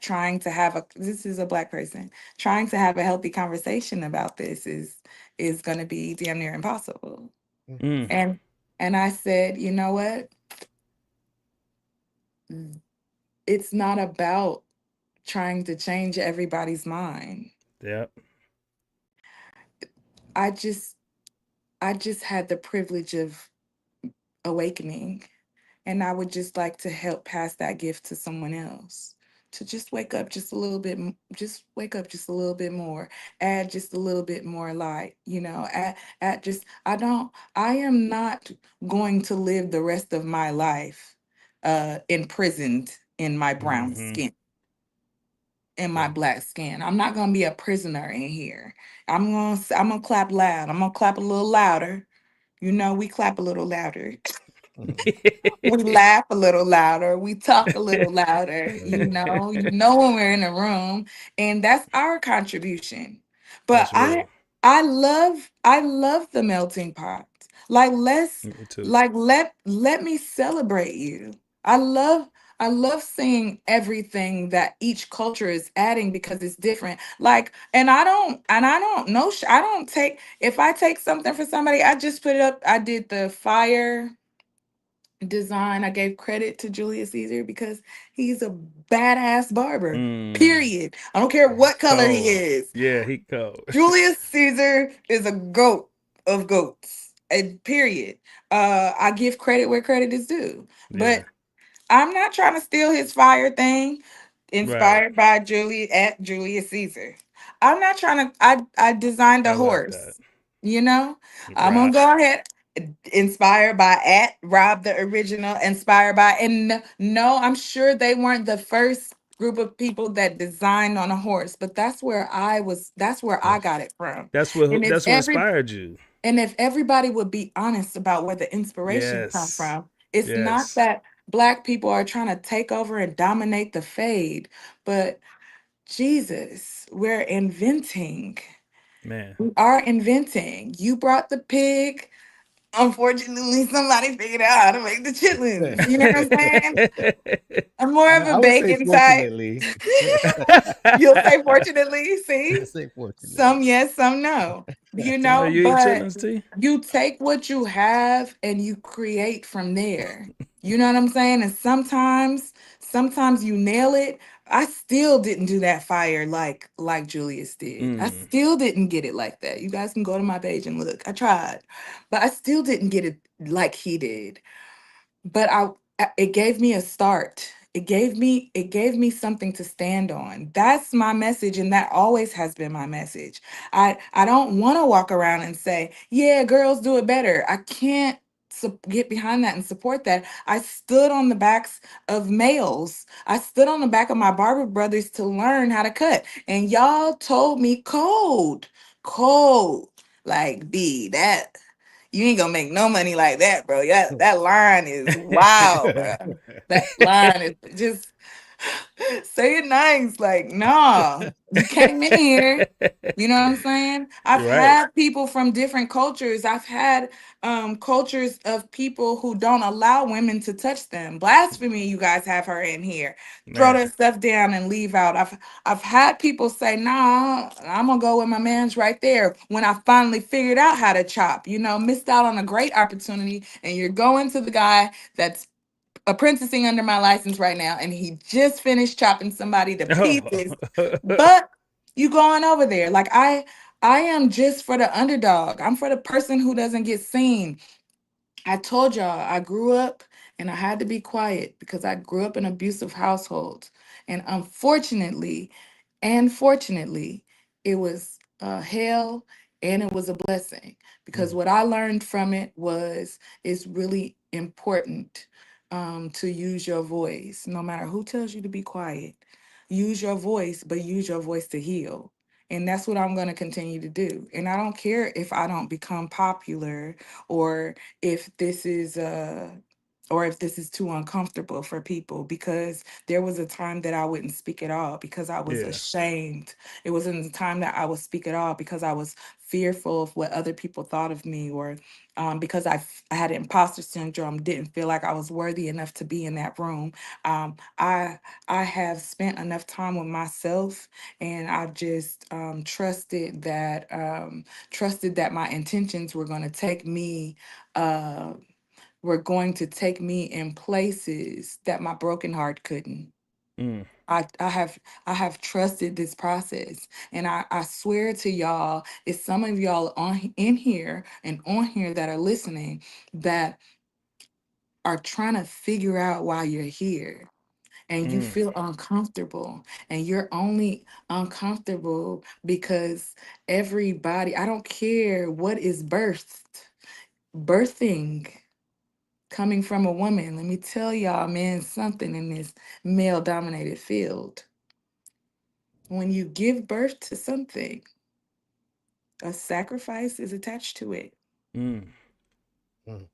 trying to have a this is a black person trying to have a healthy conversation about this is going to be damn near impossible." Mm. And I said, "You know what? It's not about trying to change everybody's mind. Yep. I just I just had the privilege of awakening, and I would just like to help pass that gift to someone else. To just wake up just a little bit, just wake up just a little bit more, add just a little bit more light, you know, add just, I am not going to live the rest of my life imprisoned in my brown Mm-hmm. skin, in my Yeah. black skin. I'm not gonna be a prisoner in here. I'm gonna clap loud. I'm gonna clap a little louder. You know, we clap a little louder. Mhm. We laugh a little louder. We talk a little louder. Mhm. You know when we're in a room, and that's our contribution. But That's real. I love the melting pot. Like Me too. let me celebrate you. I love I love seeing everything that each culture is adding because it's different. Like, and I don't know, I don't take, if I take something for somebody, I just put it up. I did the fire design. I gave credit to Julius Caesar because he's a badass barber. Mm. Period. I don't care what color he Cold. is. Yeah, he cold. Julius Caesar is a goat of goats. And period. I give credit where credit is due. Yeah. But I'm not trying to steal his fire thing. Right. Inspired by Julius Caesar. I'm not trying to. I designed I a like that. horse. You know, I'm gonna Rob. go ahead. Inspired by at Rob the original. Inspired by, and no, I'm sure they weren't the first group of people that designed on a horse, but that's where I was. That's where I Yes. got it from. That's And what if that's what inspired you. everybody would be honest about where the inspiration come Yes. from, it's not Yes. that black people are trying to take over and dominate the fade, but Jesus, we're inventing. Man. We are inventing. You brought the pig. Unfortunately, somebody figured out how to make the chitlins. You know what I'm saying? I'm more of a I would say bacon type. fortunately. You'll say fortunately, I see? say Some fortunately. yes, some no. You Oh, know, you eat but chitlins, T? you take what you have and you create from there. You know what I'm saying? And sometimes you nail it. I still didn't do that fire like Julius did. I Mm. still didn't get it like that. You guys can go to my page and look. I tried, but I still didn't get it like he did. But it gave me a start. It gave me something to stand on. That's my message, and that always has been my message. I don't want to walk around and say, yeah, girls do it better. I can't get behind that and support that. I stood on the backs of males. I stood on the back of my barber brothers to learn how to cut, and y'all told me cold, like, B, that you ain't gonna make no money like that, bro. That line is wild, bro. That line is just say it nice. Like, nah, you came in here. You know what I'm saying? I've Right. had people from different cultures. I've had cultures of people who don't allow women to touch them. Blasphemy, you guys have her in here. Throw Man. that stuff down and leave out. I've had people say, nah, I'm gonna go with my man's right there. When I finally figured out how to chop, you know, missed out on a great opportunity, and you're going to the guy that's apprenticing under my license right now, and he just finished chopping somebody to Oh. pieces. But You going over there. Like I am just for the underdog. I'm for the person who doesn't get seen. I told y'all I grew up and I had to be quiet because I grew up in abusive households. And unfortunately, and fortunately, it was hell and it was a blessing because Mm, what I learned from it was it's really important to use your voice, no matter who tells you to be quiet. Use your voice, but use your voice to heal. And that's what I'm going to continue to do. And I don't care if I don't become popular or if this is or if this is too uncomfortable for people, because there was a time that I wouldn't speak at all because I was Yeah. ashamed. It wasn't the time that I would speak at all because I was fearful of what other people thought of me, or because I had imposter syndrome, didn't feel like I was worthy enough to be in that room. um, I I have spent enough time with myself, and I just trusted that my intentions were going to take me uh, in places that my broken heart couldn't. Mm. I have trusted this process, and I swear to y'all, it's some of y'all on in here and on here that are listening that are trying to figure out why you're here, and you Mm. feel uncomfortable, and you're only uncomfortable because everybody, I don't care what is birthing coming from a woman. Let me tell y'all, man, something in this male dominated field. When you give birth to something, a sacrifice is attached to it. Mm. mm,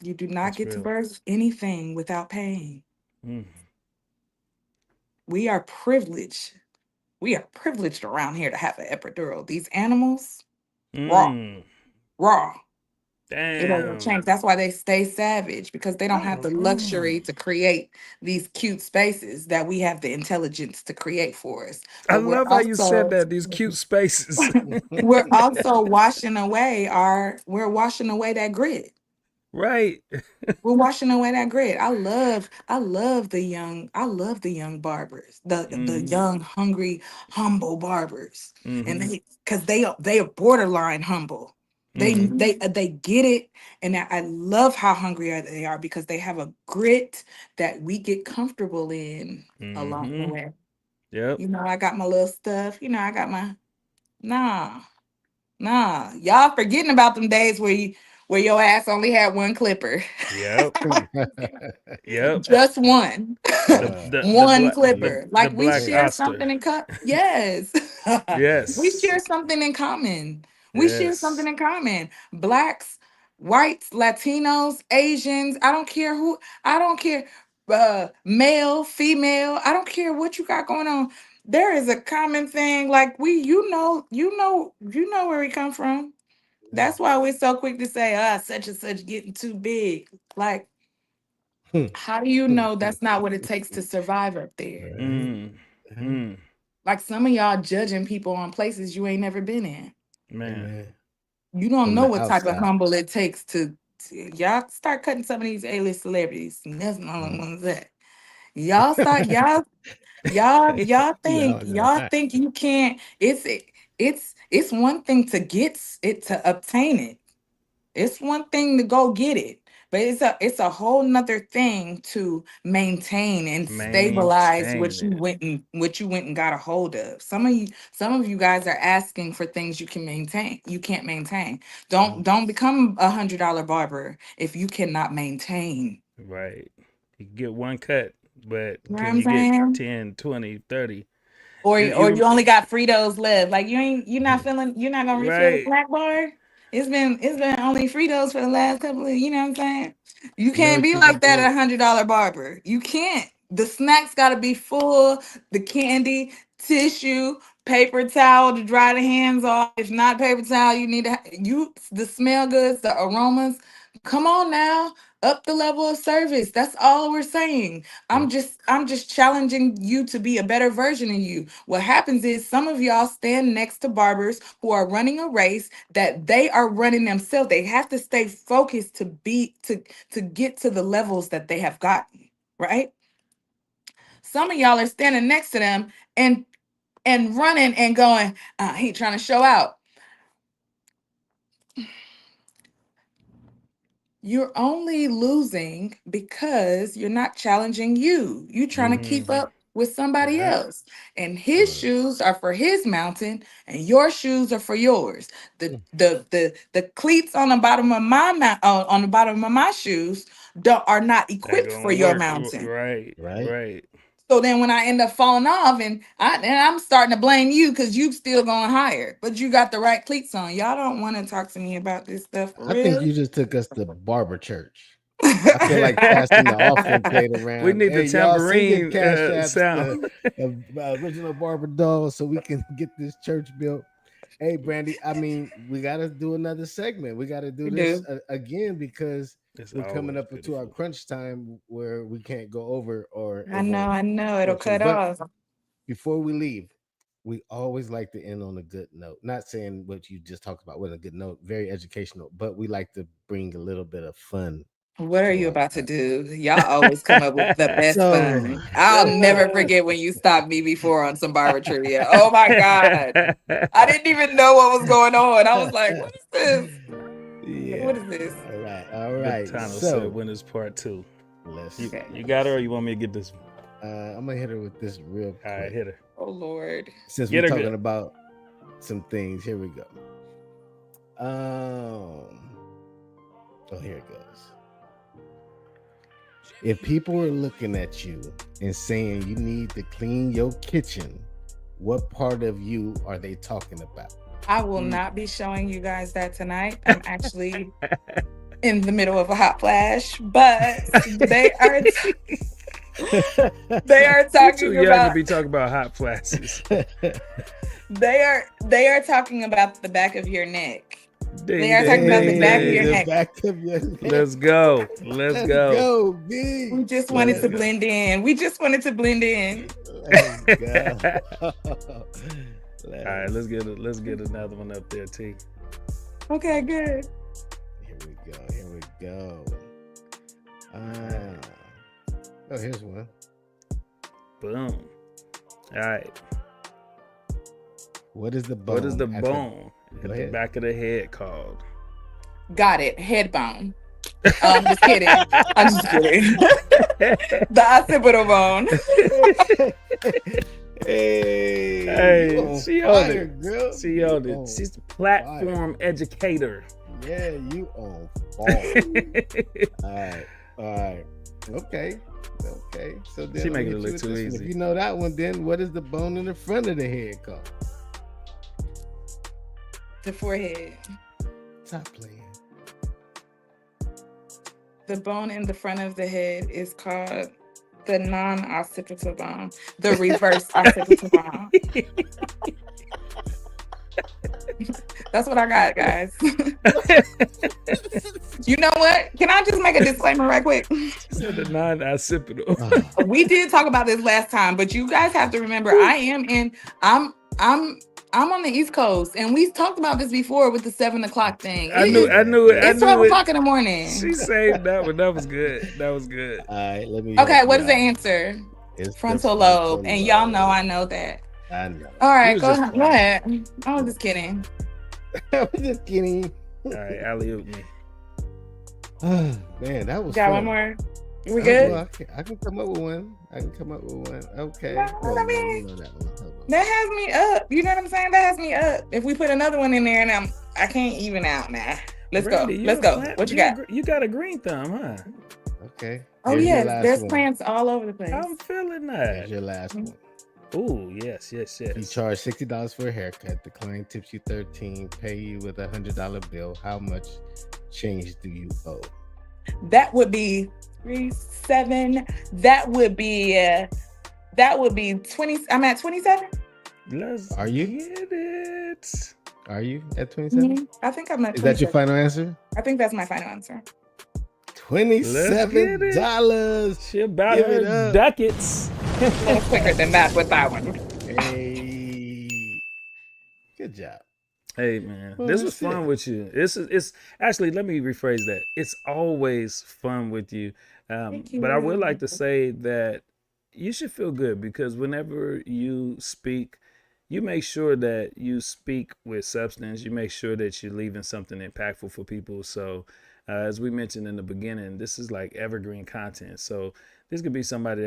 You do not That's get to real. birth anything without pain. Mm. We are privileged. We are privileged around here to have an epidural. These animals, raw, Mm. raw. It doesn't Damn. change. That's why they stay savage, because they don't have the Mm. luxury to create these cute spaces that we have the intelligence to create for us. I But we're love how you said also that. These cute spaces. we're also washing away that grit. Right. We're washing away that grit. I love the young barbers, the Mm-hmm. young, hungry, humble barbers. And Mm-hmm. they are borderline humble. They Mm-hmm. they get it, and I love how hungry they are because they have a grit that we get comfortable in along the Mm-hmm. way. Yep. I got my little stuff. I got my nah. Nah, y'all forgetting about them days where your ass only had one clipper. Yep. Yep. Just one. The uh, the the One black clipper. the Like we black hey, share Oster. something in yes. We Yes. share something in common. We share something Yes. in common. Blacks, whites, Latinos, Asians, I don't care, male, female, I don't care what you got going on. There is a common thing, like where we come from. yeah. That's why we're so quick to say, such and such getting too big. Like, how do you know that's not what it takes to survive up there? Right. Mm. Yeah. Mm. Like some of y'all judging people on places you ain't never been in. Man. Amen. You don't From know the what type of outside. humble it takes y'all start cutting some of these A-list celebrities. And that's not Mm. what that. Y'all start y'all No, think no. you can't. It's one thing to get it, to obtain it. It's one thing to go get it, but it's a whole nother thing to maintain and stabilize Maintain it. what you went and got a hold of. Some of you guys are asking for things you can't maintain. Don't Mm, don't become $100 barber if you cannot maintain. Right. You get one cut, but You know what can I'm you get saying? 10, 20, 30? Or You you only got Fritos left. Like you're not gonna refill the right. snack bar. It's been only Fritos for the last couple of, what I'm saying? You you know can't what be you like could that do? at $100 barber. You can't. The snacks gotta be full, the candy, tissue, paper towel to dry the hands off. If not paper towel, you need to the smell goods, the aromas. Come on now. Up the level of service. That's all we're saying. Yeah. I'm just challenging you to be a better version of you. What happens is some of y'all stand next to barbers who are running a race that they are running themselves. They have to stay focused to get to the levels that they have gotten, right? Some of y'all are standing next to them and and running and going, he trying to show out. You're only losing because you're not challenging you. You trying to keep Mm-hmm. up with somebody Right. else. And his shoes are for his mountain and your shoes are for yours. The cleats on the bottom of on the bottom of my shoes are not That equipped for gonna your work. mountain. Right. Right. Right. So then when I end up falling off and I'm starting to blame you because you still going higher, but you got the right cleats on. Y'all don't want to talk to me about this stuff for I think real. you just took us to barber church. I feel like passing the offering plate We around. need the Hey, y'all send your tambourine cash apps sound. to original barber doll so we can get this church built. Hey, Brandy, I mean, we got to do another segment. We got to do We this do. again because It's we're coming always up to our beautiful. crunch time where we can't go over or I it won't know. It'll function. cut But off. before we leave, we always like to end on a good note. Not saying what you just talked about wasn't a good note, very educational, but we like to bring a little bit of fun What are to you our about to time. do? Y'all always come up with the best So, fun. I'll never forget when you stopped me before on some barber trivia. Oh my God. I didn't even know what was going on. I was like, what is this? yeah. What is this? All right. All The right. Tano said So, winners part 2. let's You, see. Okay. you got her or you want me to get this one? I'm going to hit her with this real All right, quick. hit her. Oh Lord. Since Get we're her talking good. about some things, here we go. Oh, here it goes. If people are looking at you and saying you need to clean your kitchen, what part of you are they talking about? I will not be showing you guys that tonight. I'm actually in the middle of a hot flash, but they are they are You're too talking young to about be talking about hot flashes. they are talking about the back of your neck. They Ding, are talking ding, about the ding, back of your ding. The neck. back of your neck. Let's go. Let's Let's go. go, B. We just Let's wanted to go. blend in. We just wanted to blend in. Let's go. All right, let's get another one up there, T. Okay, good. Here we go. Here we go. Oh, here's one. Boom. All right. What is the bone? What is the at bone Go at the ahead. back of the head called? Got it. Head bone. I'm just kidding. I'm just kidding. The occipital bone. Hey, Hey, you on she on fire, it. girl. She You on it. on She's the platform educator. Yeah, you on fire. All right. Okay. So then She I'm making gonna it hit you look with too this one. easy. If you know that one, then what is the bone in the front of the head called? The forehead. Stop playing. The bone in the front of the head is called the non-occipital bone. The reverse occipital bone. That's what I got, guys. You know what? Can I just make a disclaimer right quick? She said the non-occipital. We did talk about this last time, but you guys have to remember I'm on the East Coast, and we talked about this before with the 7 o'clock thing. I knew it. It's 12 o'clock in the morning. She saved that one. That was good. That was good. All right, let me. Okay, help what you is the out. answer? It's the Frontal lobe, and y'all know lobe. I know that. I know. All You right, was go just ahead. Go playing. ahead. I was just kidding. I'm just kidding. All right, alley-oop me. Man, that was Got fun. one more. We Oh, good? well, I can come up with one. Okay. No, Hold I on, mean, you know that one. Hold on. That has me up. You know what I'm saying? That has me up. If we put another one in there, and I can't even out now. Let's Brandi, go. you're Let's a go. plant- What you you're a got? gr- You got a green thumb, huh? Okay. Oh Here's your yes, last there's one. plants all over the place. I'm feeling Here's that. your last one. Ooh, yes. You charge $60 for a haircut. The client tips you $13. Pay you with a $100 bill. How much change do you owe? That would be 3-7. That would be 20. I'm at 27. Let's Are you? get it. Are you at 27? I think I'm at 27. Is that your final answer? I think that's my final answer. $27. She about Give it her up. ducats. A little quicker than that with that one. Hey. Good job. Hey man, Well, this was that's fun it. with you. It's actually, let me rephrase that. It's always fun with you. Thank you. But I would like to say that you should feel good because whenever you speak, you make sure that you speak with substance. You make sure that you're leaving something impactful for people. So, as we mentioned in the beginning, this is like evergreen content. So this could be something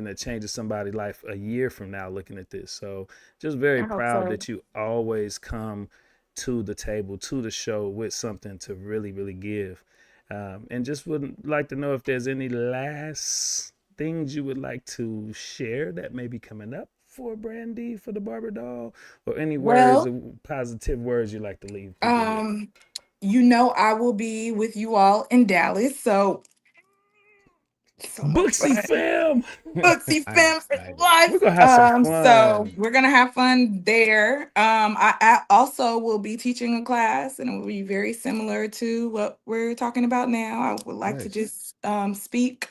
that changes somebody's life a year from now looking at this. So just very I hope proud so. that you always come to the table, to the show with something to really, really give. And just would like to know if there's any last things you would like to share that may be coming up for Brandy, for the Barber Doll, or any words, Well, or positive words you'd like to leave people with. um, I will be with you all in Dallas, so much Booksy fun. fam. Booksy I'm Fam for excited. We're life. gonna have some So fun. we're gonna have fun there. I also will be teaching a class, and it will be very similar to what we're talking about now. I would like to Nice. just speak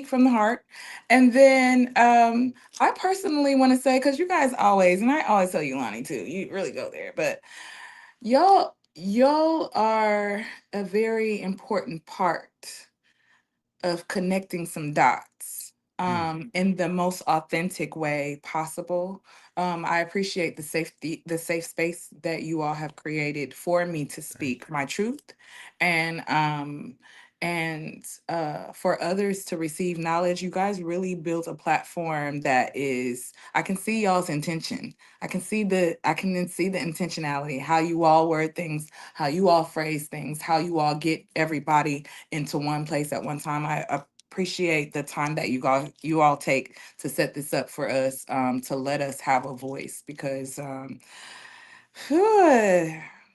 from the heart, and then I personally want to say, because you guys always, and I always tell you, Lonnie too, you really go there, but y'all are a very important part of connecting some dots Mm, in the most authentic way possible. I appreciate the safe space that you all have created for me to Thank speak my truth, and for others to receive knowledge. You guys really built a platform that is. I can see y'all's intention. I can then see the intentionality, how you all word things, how you all phrase things, how you all get everybody into one place at one time. I appreciate the time that you all take to set this up for us, to let us have a voice, because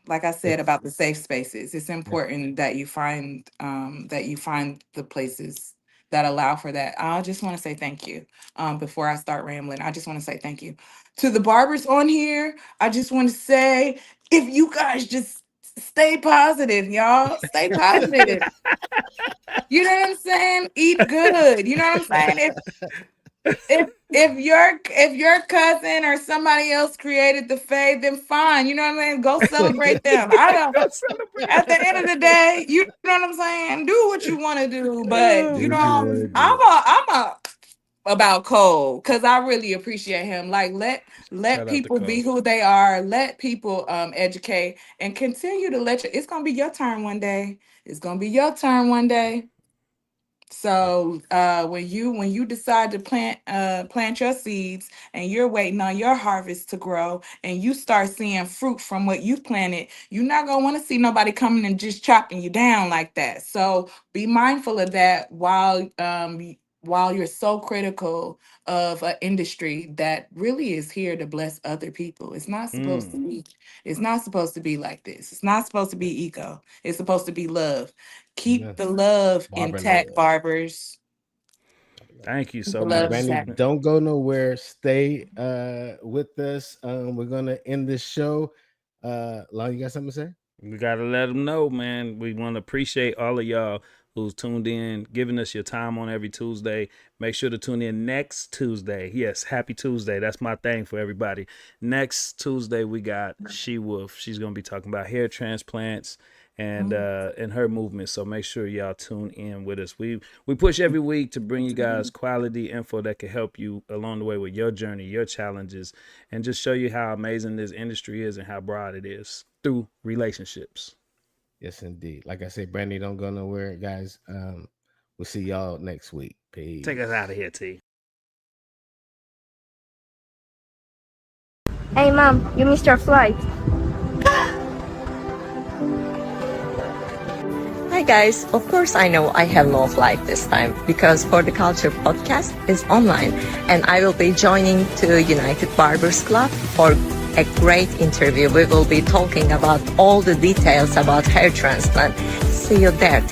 like I said it's about the safe spaces, it's yep. important that you find the places that allow for that. I just want to say thank you. Before I start rambling, I just want to say thank you to the barbers on here. I just want to say, if you guys just stay positive, y'all, stay positive. You know what I'm saying? Eat good. You know what I'm saying? If your cousin or somebody else created the fade, then fine. You know what I mean? Go celebrate them. I don't. you. Celebrate. At the end of the day, you know what I'm saying? Do what you want to do, but Oh you Do what you know, want to man. do. I'm a about Cole, because I really appreciate him. Like, let Shout out to people be Cole. who they are. Let people educate and continue to let you. It's gonna be your turn one day. It's gonna be your turn one day. Yep. So when you decide to plant your seeds, and you're waiting on your harvest to grow, and you start seeing fruit from what you planted, you're not gonna want to see nobody coming and just chopping you down like that. So be mindful of that while you're so critical of an industry that really is here to bless other people. Mm. It's not supposed to be like this. It's not supposed to be ego. It's supposed to be love. Keep Amen. the love Barber intact, love. barbers. Barber love. Thank you Keep so the All right, love much. Brandy, intact. don't go nowhere. Stay with us. We're gonna end this show. Lon, you got something to say? We gotta let them know, man. We want to appreciate all of y'all who's tuned in, giving us your time on every Tuesday. Make sure to tune in next Tuesday. Yes, happy Tuesday. That's my thing for everybody. Next Tuesday we got She Wolf. She's gonna be talking about hair transplants and her movement. So make sure y'all tune in with us. We push every week to bring you guys quality info that can help you along the way with your journey, your challenges, and just show you how amazing this industry is and how broad it is through relationships. Yes, indeed. Like I said, Brandy, don't go nowhere, guys. We'll see y'all next week. Take us out Peace. of here, T. Hey mom, you missed your flight. Hi guys, of course I know I have no flight this time because For the Culture podcast is online and I will be joining to United Barbers Club for a great interview. We will be talking about all the details about hair transplant. See you there.